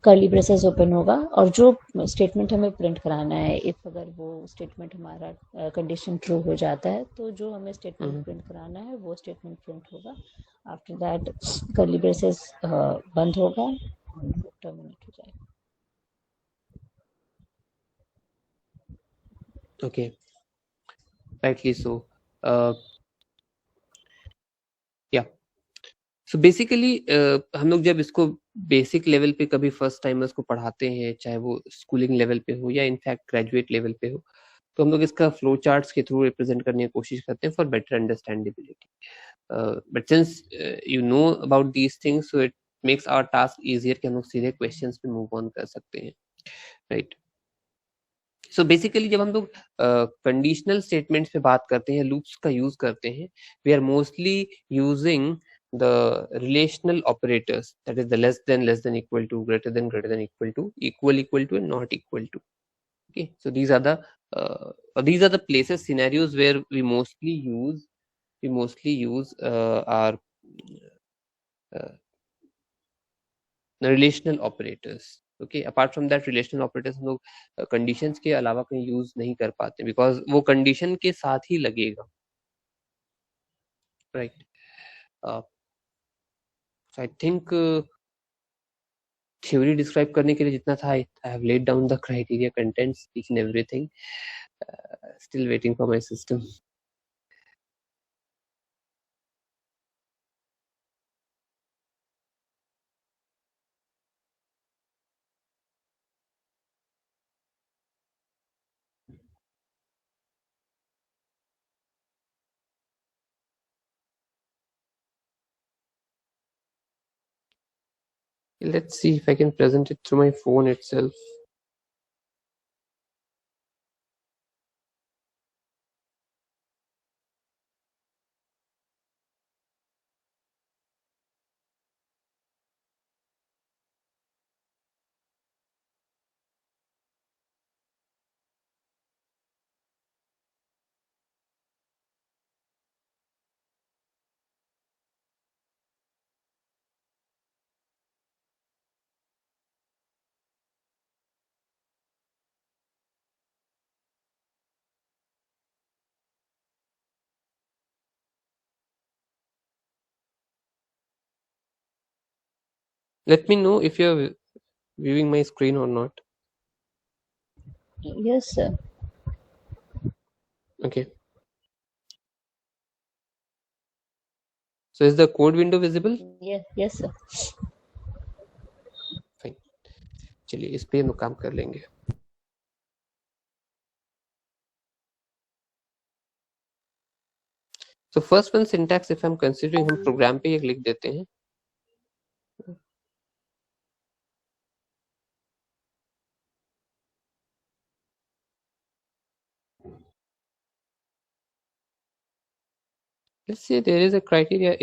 [SPEAKER 1] कर्ली ब्रेसेस ओपन होगा, और जो स्टेटमेंट हमें प्रिंट कराना है, इफ अगर वो स्टेटमेंट हमारा कंडीशन ट्रू हो जाता है तो जो हमें स्टेटमेंट प्रिंट कराना है वो स्टेटमेंट प्रिंट होगा. आफ्टर दैट कर्ली ब्रेसेस बंद होगा, टर्मिनेट हो जाएगा.
[SPEAKER 2] Okay, rightly so. Yeah, so basically हम लोग जब इसको बेसिक लेवल पे कभी फर्स्ट टाइमर्स को पढ़ाते हैं, चाहे वो स्कूलिंग लेवल पे हो या इनफैक्ट ग्रेजुएट लेवल पे हो, तो हम लोग इसका फ्लो चार्ट्स के थ्रू रिप्रेजेंट करने की कोशिश करते हैं for better understandability. But since you know about these things, so it makes our task easier कि हम लोग सीधे क्वेश्चंस पे मूव ऑन कर सकते हैं, राइट? सो बेसिकली जब हम लोग कंडीशनल स्टेटमेंट्स पे बात करते हैं, लूप्स का यूज करते हैं, we are mostly using the relational operators, that is the less than equal to, greater than equal to, equal to and not equal to. Okay, so these are the places, scenarios where we mostly use our relational operators. Okay, apart from that relational operators हम लोग conditions के अलावा कहीं use नहीं कर पाते because वो condition के साथ ही लगेगा, right. I think theory describe करने के लिए जितना था, I have laid down the criteria, contents, each and everything. Still waiting for my system. Let's see if I can present it through my phone itself. Let me know if you're viewing my screen or not.
[SPEAKER 1] Yes, sir.
[SPEAKER 2] Okay. So is the code window visible?
[SPEAKER 1] Yes, sir.
[SPEAKER 2] Fine. चलिए इस पे हम लोग काम कर लेंगे. So first one syntax, if I'm considering, हम programme पे एक लिख देते हैं. Let's say there is a criteria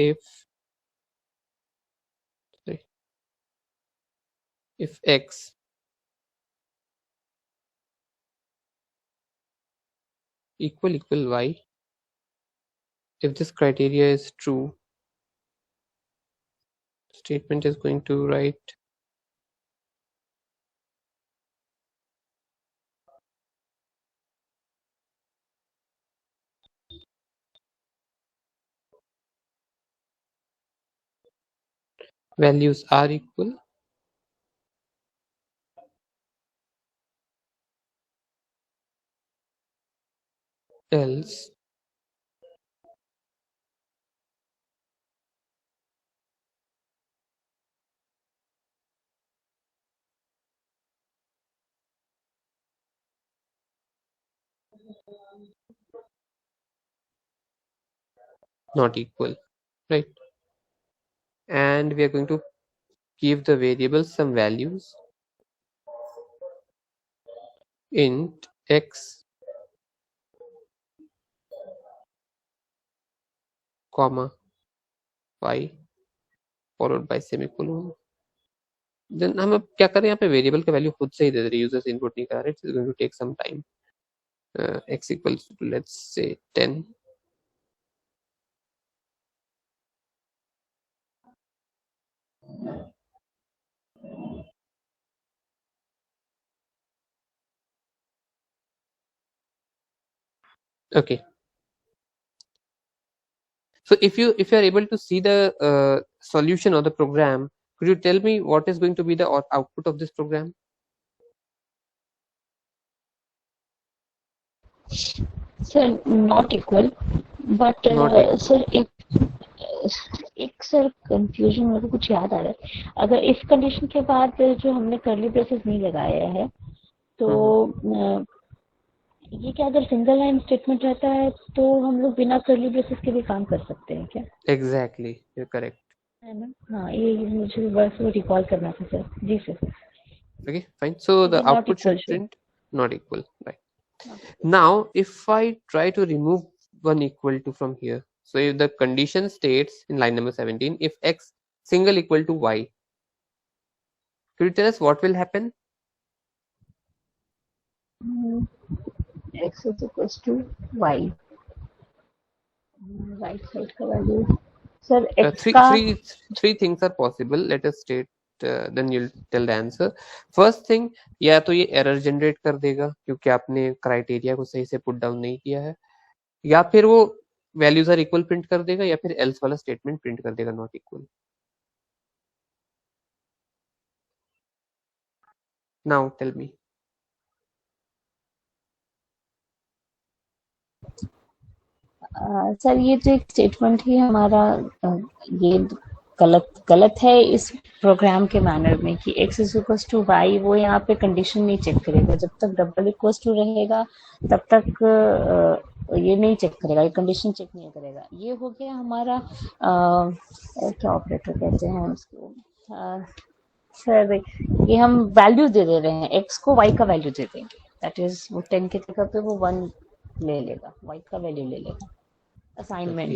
[SPEAKER 2] if x equal y, if this criteria is true, statement is going to write values are equal, else not equal, right? And we are going to give the variable some values. Int x comma y followed by semicolon. Then हम अब क्या करें, यहाँ पे variable का value खुद से ही दे दे रहे, यूजर से इनपुट नहीं करा रहे. It's going to take some time. X equals to, let's say, 10. Okay. So if you are able to see the solution of the program, could you tell me what is going to be the output of this program?
[SPEAKER 1] Sir, not equal, but
[SPEAKER 2] Not equal.
[SPEAKER 1] sir, एक sir confusion मेरे को कुछ याद आ रहा है. अगर if condition के बाद जो हमने करली ब्रेसेस नहीं लगाया है तो ये क्या, अगर सिंगल लाइन स्टेटमेंट रहता है तो हम लोग बिना करली ब्रेसेस के भी काम कर सकते हैं क्या?
[SPEAKER 2] Exactly, you're correct.
[SPEAKER 1] है ना? हाँ, ये मुझे बस वो रिकॉल करना था sir. Ji sir.
[SPEAKER 2] Okay, fine. So the
[SPEAKER 1] Not
[SPEAKER 2] output
[SPEAKER 1] equal,
[SPEAKER 2] should print not equal, right? Now if I try to remove one equal to from here, so if the condition states in line number 17, if x single equal to y, could you tell us what will happen?
[SPEAKER 1] X is equals to y. Right side का value sir x का
[SPEAKER 2] Three things are possible. Let us state then you'll tell the answer. First thing, या तो ये error generate कर देगा क्योंकि आपने criteria को सही से put down नहीं किया है, या फिर वो values are equal print कर देगा, या फिर else वाला statement print कर देगा not equal. Now tell me.
[SPEAKER 1] Sir ये तो एक स्टेटमेंट ही हमारा ये गलत है इस प्रोग्राम के मैनर में कि x is equals to y, वो यहाँ पे कंडीशन नहीं चेक करेगा। जब तक डबल इक्वल्स टू रहेगा तब तक ये नहीं चेक करेगा, ये कंडीशन चेक नहीं करेगा। ये हो गया हमारा क्या ऑपरेटर कहते हैं उसको, सर ये हम वैल्यू दे दे रहे हैं, x को y का वैल्यू दे देंगे, दैट इज वो 10 की जगह पे वो 1 ले लेगा, y का वैल्यू ले लेगा। असाइनमेंट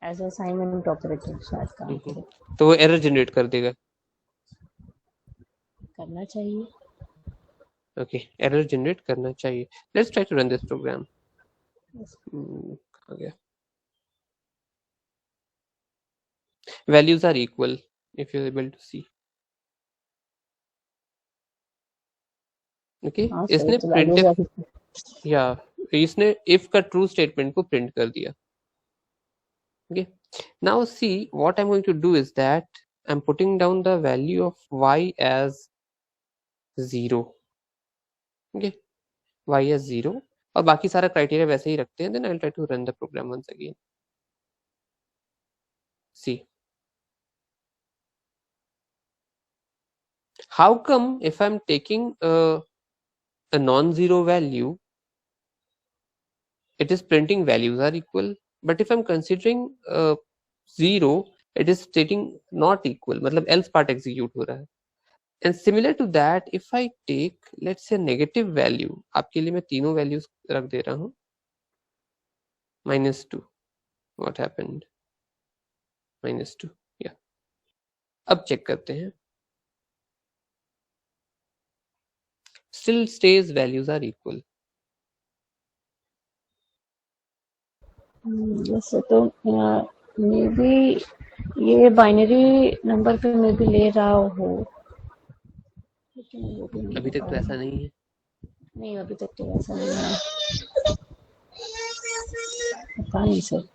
[SPEAKER 1] एज असाइनमेंट ऑपरेटर शायद काम करे,
[SPEAKER 2] तो वो एरर जनरेट कर देगा,
[SPEAKER 1] करना चाहिए।
[SPEAKER 2] ओके, एरर जनरेट करना चाहिए। Let's try to run this program. आ गया, values are equal if you're able to see. Okay, इसने printf या इसने if का true statement को print कर दिया। Okay, now see what I'm going to do is that I'm putting down the value of y as 0. Okay, y as 0 और बाकी सारा criteria वैसे ही रखते हैं। Then I'll try to run the program once again. See, how come if I'm taking a non-zero value, it is printing values are equal, but if I'm considering 0, it is stating not equal, मतलब else part execute हो रहा है। And similar to that, if I take let's say negative value, आपके लिए मैं तीनों values रख दे रहा हूँ, -2, what happened, -2, yeah। अब चेक करते हैं, still stays values are equal।
[SPEAKER 1] वैसे तो मे बी ये बाइनरी नंबर पे मे बी ले रहा हो,
[SPEAKER 2] अभी तक तो ऐसा नहीं है।
[SPEAKER 1] नहीं, अभी तक तो ऐसा नहीं है, पता नहीं सर।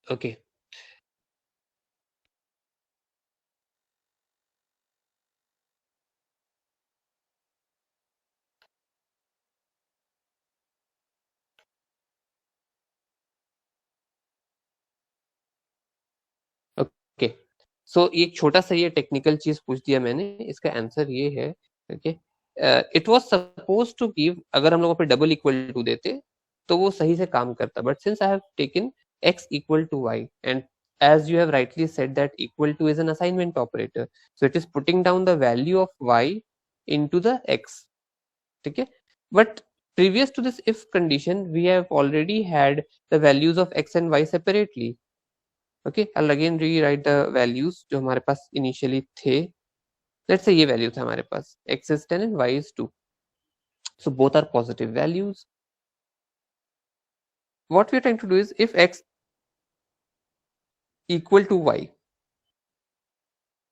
[SPEAKER 2] ओके, ओके, सो एक छोटा सा ये टेक्निकल चीज पूछ दिया मैंने, इसका आंसर ये है। Okay, it was suppose to give, अगर हम लोगों पे डबल इक्वल टू देते तो वो सही से काम करता, but since I have taken x equal to y and as you have rightly said that equal to is an assignment operator, so it is putting down the value of y into the x, ठीक है। but previous to this if condition we have already had the values of x and y separately। Okay, I'll again rewrite the values जो हमारे पास initially थे। let's say ये value था हमारे पास, x is 10 and y is 2, so both are positive values। what we are trying to do is if x equal to y,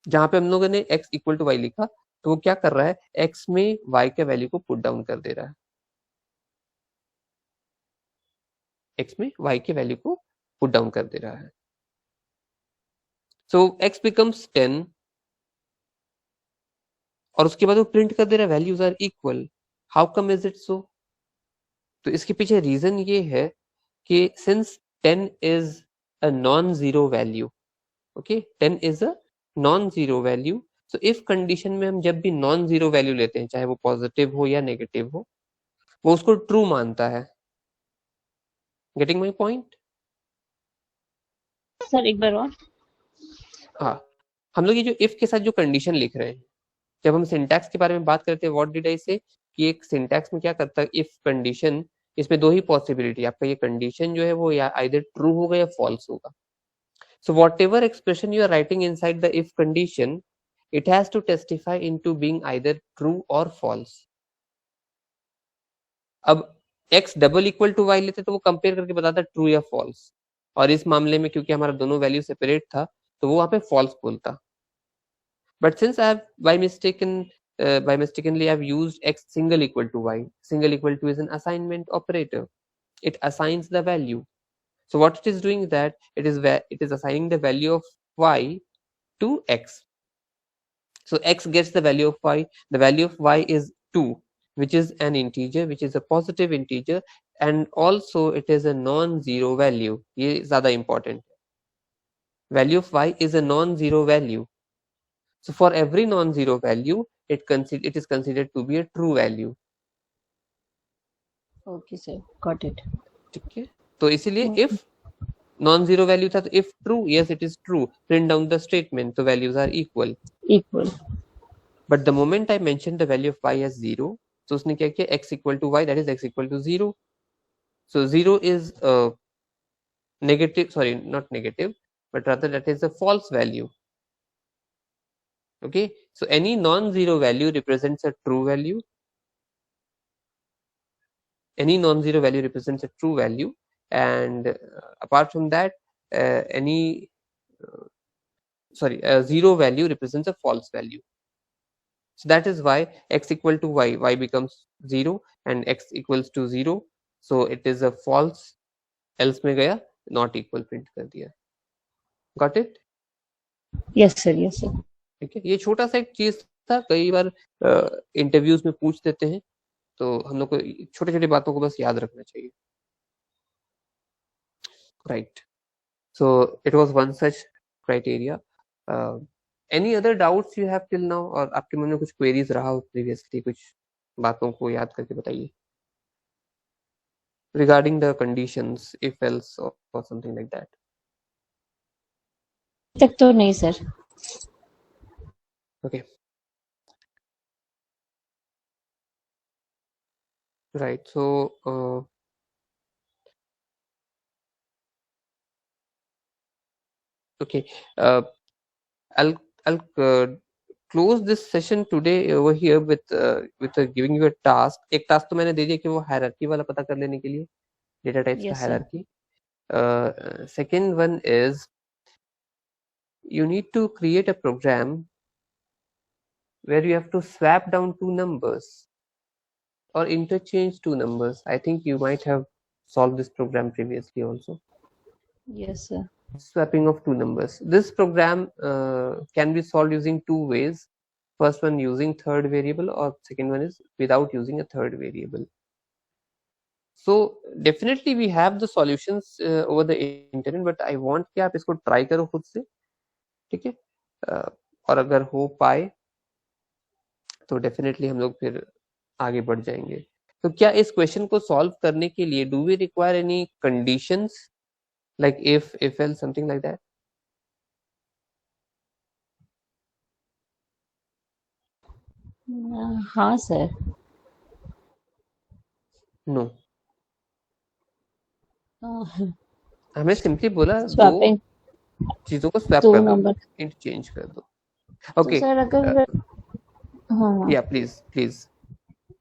[SPEAKER 2] जहां पे हम लोगों ने x equal to y लिखा तो वो क्या कर रहा है, x में y के वैल्यू को पुट डाउन कर दे रहा है, x में y के वैल्यू को पुट डाउन कर दे रहा है। so x becomes 10 और उसके बाद वो प्रिंट कर दे रहा है values are equal. How come is it so? तो इसके पीछे रीजन ये है कि since 10 is a non zero value, okay, 10 is a non zero value, so if condition में हम जब भी नॉन जीरो वैल्यू लेते हैं, चाहे वो पॉजिटिव हो या नेगेटिव हो, वो उसको ट्रू मानता है। Getting my point?
[SPEAKER 1] सर एक बार और।
[SPEAKER 2] हाँ, हम लोग ये जो इफ के साथ जो कंडीशन लिख रहे हैं, जब हम सिंटैक्स के बारे में बात करते हैं, व्हाट डिड आई से, कि एक सिंटैक्स में क्या करता है, इफ कंडीशन, इसमें दो ही पॉसिबिलिटी, आपका ये कंडीशन जो है वो या आइदर ट्रू होगा या फॉल्स होगा। So whatever expression you are writing inside the if condition, it has to testify into being either true और फॉल्स। अब x double equal to y लेते तो वो कंपेयर करके बताता ट्रू या फॉल्स, और इस मामले में क्योंकि हमारा दोनों वैल्यू सेपरेट था तो वो वहां पे false बोलता. But since I have by mistakenly I've used x single equal to y. Single equal to is an assignment operator. It assigns the value. So what it is doing is that it is assigning the value of y to x. So x gets the value of y. The value of y is 2, which is an integer, which is a positive integer, and also it is a non-zero value. ये ज़्यादा important. Value of y is a non-zero value. So for every non-zero value, it is considered to be a true value.
[SPEAKER 1] Okay sir, got it.
[SPEAKER 2] ठीक है, तो इसीलिए if non-zero value था तो if true, yes it is true, print down the statement, so values are equal. But the moment I mentioned the value of y as 0, so उसने क्या किया, x equal to y, that is x equal to 0. So 0 is negative, sorry, not negative, but rather that is a false value. Okay, so any non-zero value represents a true value. Any non-zero value represents a true value, and apart from that, zero value represents a false value. So that is why x equal to y becomes 0 and x equals to 0. So it is a false, else में गया not equal print कर दिया. Got it?
[SPEAKER 1] Yes sir, yes sir.
[SPEAKER 2] ठीक है, ये छोटा सा एक चीज था, कई बार इंटरव्यूज में पूछ देते हैं, तो हम लोग को छोटे छोटे बातों को बस याद रखना चाहिए. Right. So it was one such criteria. Any other doubts you have till now, और आपके मन में कुछ queries रहा हो previously, कुछ बातों को याद करके बताइए regarding the conditions, if else or something like that.
[SPEAKER 1] तक तो नहीं sir.
[SPEAKER 2] Okay. Right. So okay. I'll close this session today over here with giving you a task. एक task तो मैंने दे दिया कि वो hierarchy वाला पता कर लेने के लिए, data types का hierarchy. Second one is you need to create a program where you have to swap down two numbers or interchange two numbers. I think you might have solved this program previously also.
[SPEAKER 1] Yes sir.
[SPEAKER 2] Swapping of two numbers. This program can be solved using two ways. First one using third variable, or second one is without using a third variable. So definitely we have the solutions over the internet, but I want कि आप इसको try करो खुद से, ठीक है, और अगर हो पाए तो definitely हम लोग फिर आगे बढ़ जाएंगे. तो क्या इस क्वेश्चन को सॉल्व करने के लिए do we require any conditions like if else, something like that?
[SPEAKER 1] हाँ सर.
[SPEAKER 2] No. हमें सिंपली बोला
[SPEAKER 1] Swapping.
[SPEAKER 2] दो चीजों को स्वैप
[SPEAKER 1] दो
[SPEAKER 2] कर दो,
[SPEAKER 1] number.
[SPEAKER 2] इंटरचेंज कर दो. ओके.
[SPEAKER 1] तो सर अगर हाँ
[SPEAKER 2] या प्लीज.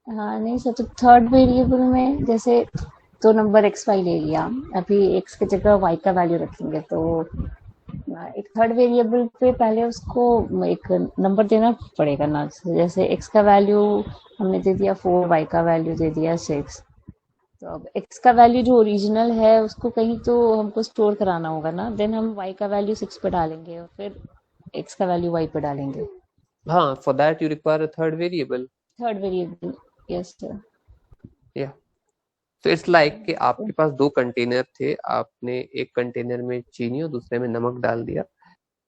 [SPEAKER 1] हाँ नहीं सर, तो थर्ड वेरिएबल में जैसे दो नंबर x y ले लिया, अभी x की जगह y का वैल्यू रखेंगे, तो एक थर्ड वेरिएबल पे पहले उसको एक नंबर देना पड़ेगा ना. जैसे x का वैल्यू हमने दे दिया 4, y का वैल्यू दे दिया 6, तो अब x का वैल्यू जो ओरिजिनल है उसको कहीं तो हमको स्टोर कराना होगा ना. देन हम y का वैल्यू 6 पे डालेंगे और फिर x का वैल्यू y पे डालेंगे.
[SPEAKER 2] हाँ, for that you require a third variable.
[SPEAKER 1] Third variable, yes sir.
[SPEAKER 2] या तो इट्स लाइक कि आपके पास दो कंटेनर थे, आपने एक कंटेनर में चीनी और दूसरे में नमक डाल दिया.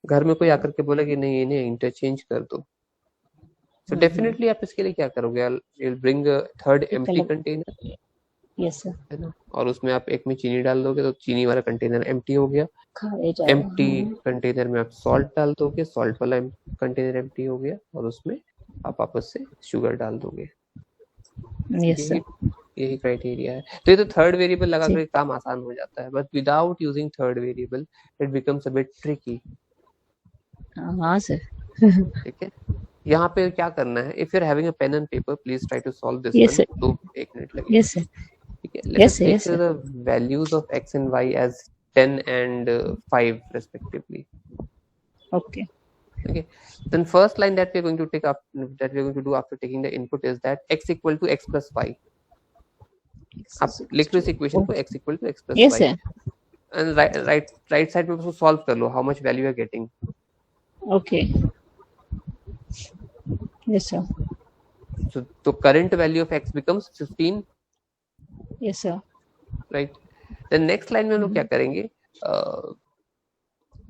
[SPEAKER 2] घर में कोई आकर के बोला कि नहीं इन्हें इंटरचेंज कर दो, तो डेफिनेटली आप इसके लिए क्या करोगे, you will bring a third empty container.
[SPEAKER 1] Yes sir.
[SPEAKER 2] है ना, और उसमें आप एक में चीनी डाल दोगे तो चीनी वाला कंटेनर एम्प्टी हो गया. एम्प्टी कंटेनर में आप सॉल्ट डाल दोगे, सॉल्ट वाला कंटेनर एम्प्टी हो गया, और उसमें आप वापस से शुगर डाल दोगे.
[SPEAKER 1] Yes sir.
[SPEAKER 2] यही क्राइटेरिया है. तो ये तो थर्ड वेरिएबल लगा कर काम आसान हो जाता है, but without using third variable it becomes a bit tricky.
[SPEAKER 1] हाँ सर.
[SPEAKER 2] ठीक है, यहाँ पे क्या करना है, if you are having a pen and paper please try to solve this one. तो 1 मिनट लगेगा.
[SPEAKER 1] Yes sir.
[SPEAKER 2] ठीक है, let's take the values of x and y as 10 and 5 respectively.
[SPEAKER 1] Okay.
[SPEAKER 2] Okay. Then first line that we're going to take up, that we're going to do after taking the input is that x equal to x plus y.
[SPEAKER 1] X
[SPEAKER 2] आप
[SPEAKER 1] is equals
[SPEAKER 2] लिख लो इस
[SPEAKER 1] to
[SPEAKER 2] equation को
[SPEAKER 1] okay.
[SPEAKER 2] x equal to x plus
[SPEAKER 1] Yes,
[SPEAKER 2] y
[SPEAKER 1] sir.
[SPEAKER 2] and right side में उसको solve कर लो how much value you are getting.
[SPEAKER 1] Okay. Yes, sir.
[SPEAKER 2] So current value of x becomes 15,
[SPEAKER 1] Yes, sir.
[SPEAKER 2] right? Then next line में हम लोग क्या करेंगे,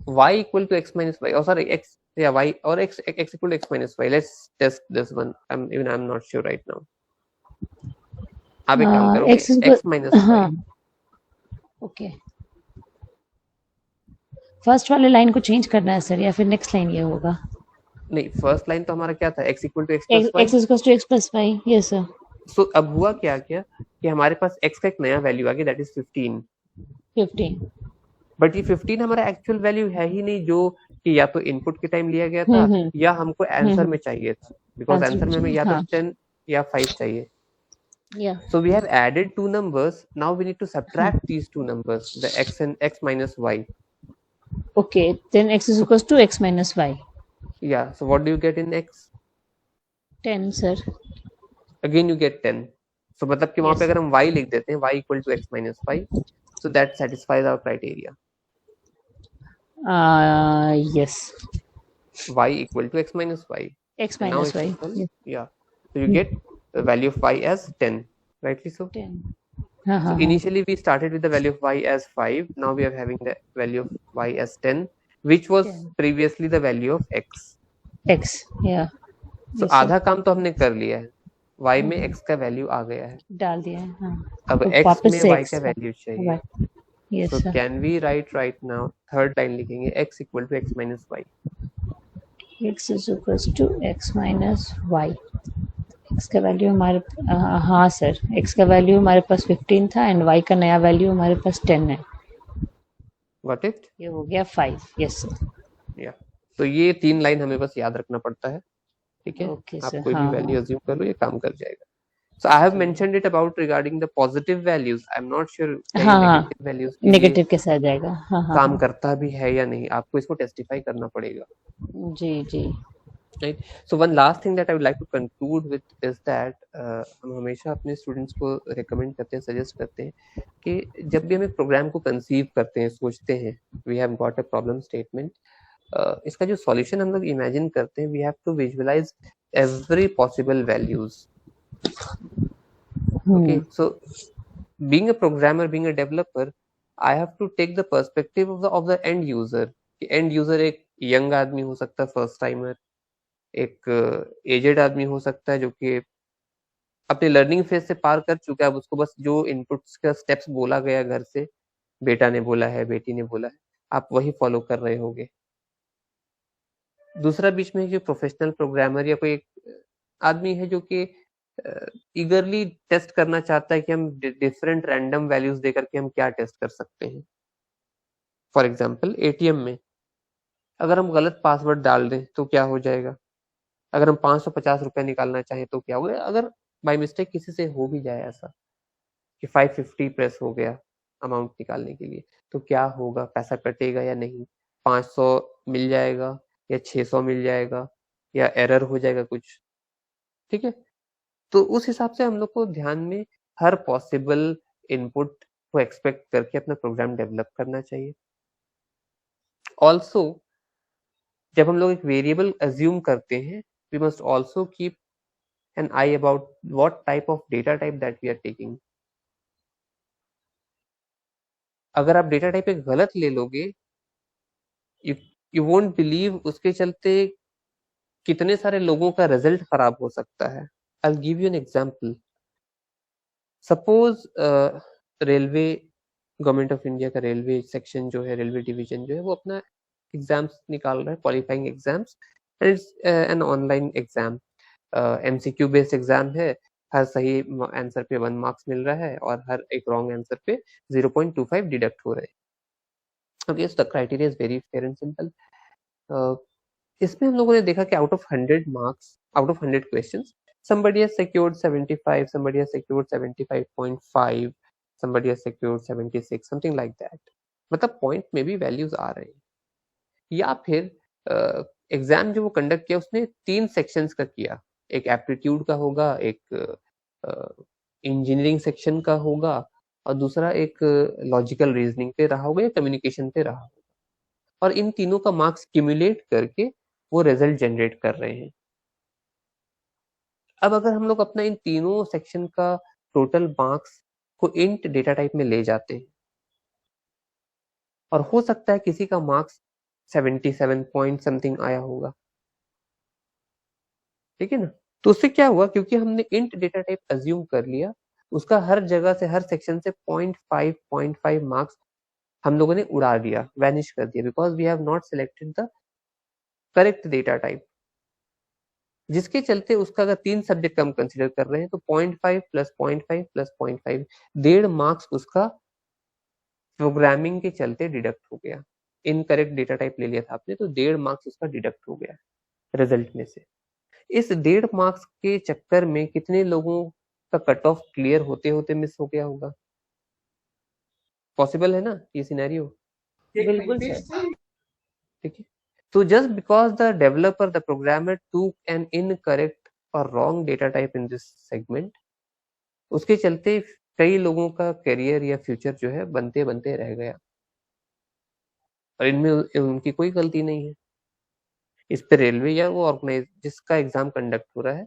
[SPEAKER 2] y equal to x minus y, or sorry x, yeah, y or x equal to x minus y. Let's test this one. I'm not sure right now. आप एक काम करोगे
[SPEAKER 1] X is
[SPEAKER 2] x minus y.
[SPEAKER 1] हाँ. Okay. First वाले line को change करना है sir, या फिर नेक्स्ट लाइन ये होगा?
[SPEAKER 2] नहीं, फर्स्ट लाइन तो हमारा क्या था, x equal to x plus y.
[SPEAKER 1] X is equals to x plus y. Yes, sir.
[SPEAKER 2] सो अब हुआ क्या क्या कि हमारे पास x का एक नया वैल्यू आ गया, दैट इज 15.
[SPEAKER 1] 15.
[SPEAKER 2] बट ये 15 हमारा एक्चुअल वैल्यू है ही नहीं, जो कि या तो इनपुट के टाइम लिया गया था या हमको आंसर में चाहिए था, बिकॉज
[SPEAKER 1] आंसर
[SPEAKER 2] आंसर में हमें या तो
[SPEAKER 1] हाँ.
[SPEAKER 2] 10 या 5 चाहिए.
[SPEAKER 1] Yeah.
[SPEAKER 2] So we have added two numbers. Now we need to subtract these two numbers, the x and x minus y.
[SPEAKER 1] Okay. Then x is equals to x minus y.
[SPEAKER 2] Yeah. So what do you get in x?
[SPEAKER 1] 10, sir.
[SPEAKER 2] Again you get 10. So मतलब कि वहां पे
[SPEAKER 1] Yes.
[SPEAKER 2] अगर हम y लिख देते हैं, y equal to x minus y, so that satisfies our criteria.
[SPEAKER 1] Yes.
[SPEAKER 2] Y equal to x minus y.
[SPEAKER 1] X
[SPEAKER 2] And now
[SPEAKER 1] minus
[SPEAKER 2] it's
[SPEAKER 1] y.
[SPEAKER 2] equal,
[SPEAKER 1] Yes.
[SPEAKER 2] yeah. So you get the value of y as 10, rightly so?
[SPEAKER 1] 10.
[SPEAKER 2] So initially we started with the value of y as 5. Now we are having the value of y as 10, which was
[SPEAKER 1] 10.
[SPEAKER 2] previously the value of x.
[SPEAKER 1] X. Yeah.
[SPEAKER 2] So
[SPEAKER 1] Yes, sir.
[SPEAKER 2] आधा काम तो हमने कर लिया है, y में x का value आ गया है,
[SPEAKER 1] डाल दिया है हाँ.
[SPEAKER 2] अब
[SPEAKER 1] तो
[SPEAKER 2] x
[SPEAKER 1] वापस
[SPEAKER 2] में
[SPEAKER 1] से
[SPEAKER 2] y
[SPEAKER 1] x
[SPEAKER 2] का वैल्यू चाहिए.
[SPEAKER 1] right. Yes,
[SPEAKER 2] So
[SPEAKER 1] sir.
[SPEAKER 2] can we write right now, third line लिखेंगे x equal to x minus y.
[SPEAKER 1] X is equals to x minus y. x का वैल्यू हमारे हाँ सर, x का value हमारे पास 15 था and y का नया value हमारे पास 10 है.
[SPEAKER 2] Got it?
[SPEAKER 1] ये हो गया 5. Yes sir.
[SPEAKER 2] Yeah. तो ये तीन लाइन हमें बस याद रखना पड़ता है, ठीक है?
[SPEAKER 1] ओके
[SPEAKER 2] आप
[SPEAKER 1] सर.
[SPEAKER 2] कोई भी
[SPEAKER 1] हाँ
[SPEAKER 2] वैल्यू
[SPEAKER 1] हाँ.
[SPEAKER 2] अज्यूम कर लो, ये काम कर जाएगा. So I have mentioned it about regarding the positive values. I'm not sure क्या ये
[SPEAKER 1] हाँ हाँ
[SPEAKER 2] negative values के लिए
[SPEAKER 1] नेगेटिव के साथ जाएगा. हाँ हाँ
[SPEAKER 2] काम
[SPEAKER 1] हाँ.
[SPEAKER 2] करता भी है या नहीं, आपको इसको टेस्टिफाई करना पड़ेगा.
[SPEAKER 1] जी जी.
[SPEAKER 2] Right. So one last thing that I would like to conclude with is that हम हमेशा अपने स्टूडेंट्स को recommend करते हैं, सजेस्ट करते हैं कि जब भी हम एक प्रोग्राम को कंसीव करते हैं, सोचते हैं, we have got a problem statement, इसका जो सॉल्यूशन हम लोग इमेजिन करते हैं, we have to visualize every possible values. Okay, so being a programmer, being a developer, I have to take the perspective of the end user. End user एक young आदमी हो सकता है, first timer, एक aged आदमी हो सकता है जो कि अपने लर्निंग फेज से पार कर चुका है, अब उसको बस जो इनपुट्स का स्टेप्स बोला गया घर से, बेटा ने बोला है, बेटी ने बोला है, आप वही फॉलो कर रहे होगे. दूसरा बीच में जो प्रोफेशनल प्रोग्रामर या कोई आदमी है जो कि ईगरली टेस्ट करना चाहता है कि हम डिफरेंट रैंडम वैल्यूज देकर के हम क्या टेस्ट कर सकते हैं. फॉर एग्जाम्पल एटीएम में अगर हम गलत पासवर्ड डाल दें तो क्या हो जाएगा, अगर हम 550 रुपए निकालना चाहें तो क्या होगा, अगर बाय मिस्टेक किसी से हो भी जाए ऐसा कि 550 प्रेस हो गया अमाउंट निकालने के लिए, तो क्या होगा, पैसा कटेगा या नहीं, 500 मिल जाएगा या 600 मिल जाएगा या एरर हो जाएगा कुछ, ठीक है? तो उस हिसाब से हम लोग को ध्यान में हर पॉसिबल इनपुट को एक्सपेक्ट करके अपना प्रोग्राम डेवलप करना चाहिए. ऑल्सो जब हम लोग एक वेरिएबल अज्यूम करते हैं, we must also keep an eye about what type of data type that we are taking. अगर आप डेटा टाइप एक गलत ले लोगे, you won't believe उसके चलते कितने सारे लोगों का रिजल्ट खराब हो सकता है. I'll give you an example. Suppose railway, government of India का रेलवे सेक्शन जो है, रेलवे डिवीजन जो है, वो अपना एग्जाम्स निकाल रहा है, qualifying exams, and it's an online exam, MCQ based exam है. हर सही आंसर पे 1 मार्क्स मिल रहा है और हर एक रॉन्ग आंसर पे 0.25 डिडक्ट हो रहे हैं. Okay, so the criteria is very fair and simple. इसमें हम लोगों ने देखा कि out of 100 marks, out of 100 questions, somebody has secured 75, somebody has secured 75.5, somebody has secured 76, something like that. मतलब पॉइंट में भी वैल्यूज आ रहे हैं. या फिर एग्जाम जो वो कंडक्ट किया उसने 3 सेक्शंस का किया, एक एप्टीट्यूड का होगा, एक इंजीनियरिंग सेक्शन का होगा और दूसरा एक लॉजिकल रीजनिंग पे रहा होगा या कम्युनिकेशन पे रहा होगा, और इन तीनों का मार्क्स क्यूमुलेट करके वो रिजल्ट जनरेट कर रहे हैं। अब अगर हम लोग अपना इन तीनों सेक्शन का टोटल मार्क्स को इंट डेटा टाइप में ले जाते हैं और हो सकता है किसी का मार्क्स 77 पॉइंट समथिंग आया होगा, ठीक है ना, तो उससे क्या हुआ, क्योंकि हमने इंट डेटा टाइप अज्यूम कर लिया, उसका हर जगह से हर सेक्शन से 0.5 मार्क्स हम लोगों ने उड़ा दिया, वैनिश कर दिया, because we have not selected the correct data type, जिसके चलते उसका अगर 3 सब्जेक्ट हम कंसिडर कर रहे हैं तो 0.5 प्लस 0.5 प्लस 0.5 1.5 मार्क्स उसका प्रोग्रामिंग के चलते डिडक्ट हो गया। इनकरेक्ट डेटा टाइप ले लिया था आपने तो 1.5 मार्क्स उसका डिडक्ट हो गया रिजल्ट में से। इस 1.5 मार्क्स के चक्कर में कितने लोगों का कट ऑफ क्लियर होते होते मिस हो गया होगा? पॉसिबल है ना ये सिनेरियो?
[SPEAKER 1] बिल्कुल सर।
[SPEAKER 2] ठीक है, so just because the developer, the programmer took an incorrect or wrong data type in this segment, उसके चलते कई लोगों का करियर या फ्यूचर जो है बनते बनते रह गया, और इनमें उनकी कोई गलती नहीं है। इस पे रेलवे या वो ऑर्गेनाइज जिसका एग्जाम कंडक्ट हो रहा है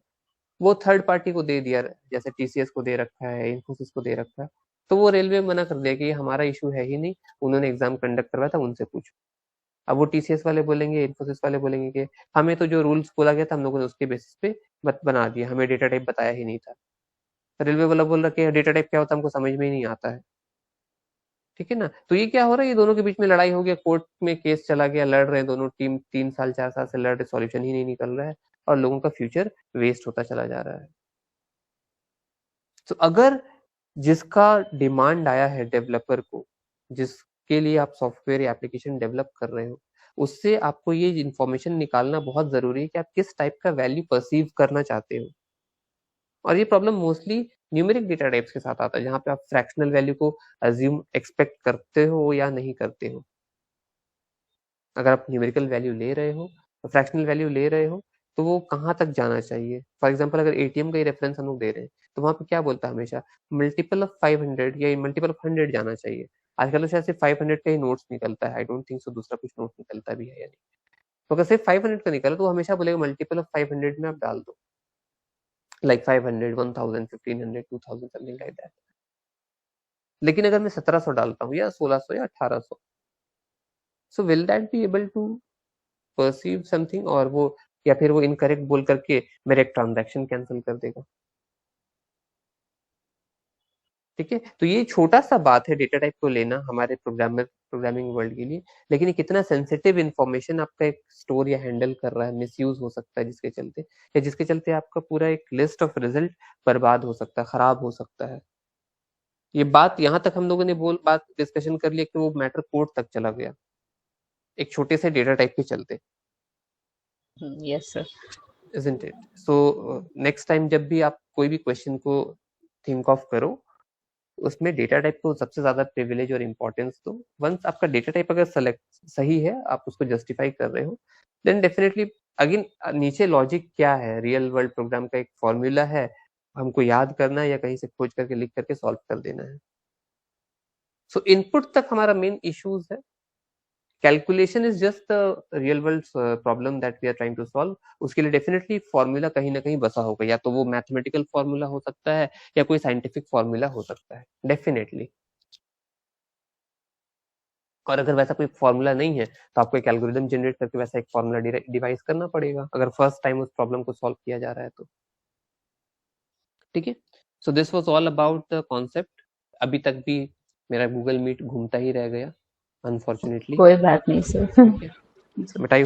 [SPEAKER 2] वो थर्ड पार्टी को दे दिया, जैसे टीसीएस को दे रखा है, इन्फोसिस को दे रखा है, तो वो रेलवे मना कर दिया कि ये हमारा इशू है ही नहीं, उन्होंने एग्जाम कंडक्ट करवाया था, उनसे पूछो। अब वो टीसीएस वाले बोलेंगे, इन्फोसिस वाले बोलेंगे कि हमें तो जो रूल्स बोला गया था हम लोगों ने उसके बेसिस पे बना दिया, हमें डेटा टाइप बताया ही नहीं था। रेलवे वाला बोल रहा कि डेटा टाइप क्या होता है हमको समझ में ही नहीं आता है, ठीक है ना। तो ये क्या हो रहा है, ये दोनों के बीच में लड़ाई हो गया, कोर्ट में केस चला गया, लड़ रहे हैं दोनों टीम, 3 साल 4 साल से लड़ रहे, सॉल्यूशन ही नहीं निकल रहा है और लोगों का फ्यूचर वेस्ट होता चला जा रहा है। तो अगर जिसका डिमांड आया है डेवलपर को, जिसके लिए आप सॉफ्टवेयर या एप्लीकेशन डेवलप कर रहे हो, उससे आपको ये इन्फॉर्मेशन निकालना बहुत जरूरी है कि आप किस टाइप का वैल्यू परसीव करना चाहते हो। और ये problem mostly numeric data types के साथ आता है, जहाँ पे आप फ्रैक्शनल वैल्यू को अज्यूम एक्सपेक्ट करते हो या नहीं करते हो। अगर आप न्यूमेरिकल वैल्यू ले रहे हो, फ्रैक्शनल वैल्यू ले रहे हो, तो वो कहाँ तक जाना चाहिए। फॉर एग्जाम्पल अगर एटीएम का ही रेफरेंस हम लोग दे रहे हैं तो वहाँ पे क्या बोलता है हमेशा, मल्टीपल ऑफ 500 या मल्टीपल ऑफ 100 जाना चाहिए। आजकल तो शायद सिर्फ 500 का ही नोट्स निकलता है, आई डोंट थिंक सो दूसरा कुछ नोट्स निकलता भी है या नहीं। तो अगर सिर्फ 500 का निकला तो हमेशा बोलेगा मल्टीपल ऑफ 500 में आप डाल दो, लाइक 500, 1000, 1500, 2000 समथिंग लाइक दैट। लेकिन अगर मैं 1700 डालता हूँ या 1600 या 1800, so will that be able to perceive something, और वो या फिर वो इनकरेक्ट बोल करके मेरा एक ट्रांजैक्शन कैंसिल कर देगा। ठीक है, तो ये छोटा सा बात है डेटा टाइप को लेना हमारे प्रोग्रामिंग वर्ल्ड के लिए, लेकिन ये कितना सेंसिटिव इन्फॉर्मेशन आपका एक स्टोर या हैंडल कर रहा है, मिसयूज हो सकता है जिसके चलते आपका पूरा एक लिस्ट ऑफ रिजल्ट बर्बाद हो सकता है, खराब हो सकता है। ये बात यहाँ तक हम लोगों ने बात डिस्कशन कर लिया कि वो मैटर कोर्ट तक चला गया एक छोटे से डेटा टाइप के चलते।
[SPEAKER 1] Yes sir.
[SPEAKER 2] isn't it? So next time जब भी आप कोई भी क्वेश्चन को थिंक ऑफ करो, उसमें डेटा टाइप को सबसे ज्यादा प्रिविलेज और इम्पोर्टेंस दो। वंस आपका डेटा टाइप अगर सेलेक्ट सही है, आप उसको जस्टिफाई कर रहे हो, देन डेफिनेटली अगेन नीचे लॉजिक क्या है, रियल वर्ल्ड प्रोग्राम का एक फॉर्मूला है, हमको याद करना है या कहीं से खोज करके लिख करके सॉल्व कर देना है। सो इनपुट तक हमारा मेन इश्यूज है, calculation is just the real world problem that we are trying to solve. उसके लिए डेफिनेटली फॉर्मूला कहीं ना कहीं बसा होगा, या तो वो मैथमेटिकल फॉर्मूला हो सकता है या कोई साइंटिफिक फॉर्मूला हो सकता है डेफिनेटली। और अगर वैसा कोई फॉर्मूला नहीं है तो आपको एक एल्गोरिदम जनरेट करके वैसा एक फॉर्मूला डिवाइस करना पड़ेगा, अगर फर्स्ट टाइम उस प्रॉब्लम को सॉल्व किया जा रहा है तो। ठीक है, so this was all about the concept. अभी तक भी मेरा गूगल मीट घूमता ही रह गया अनफॉर्चुनेटली।
[SPEAKER 1] कोई बात नहीं सर।
[SPEAKER 2] But I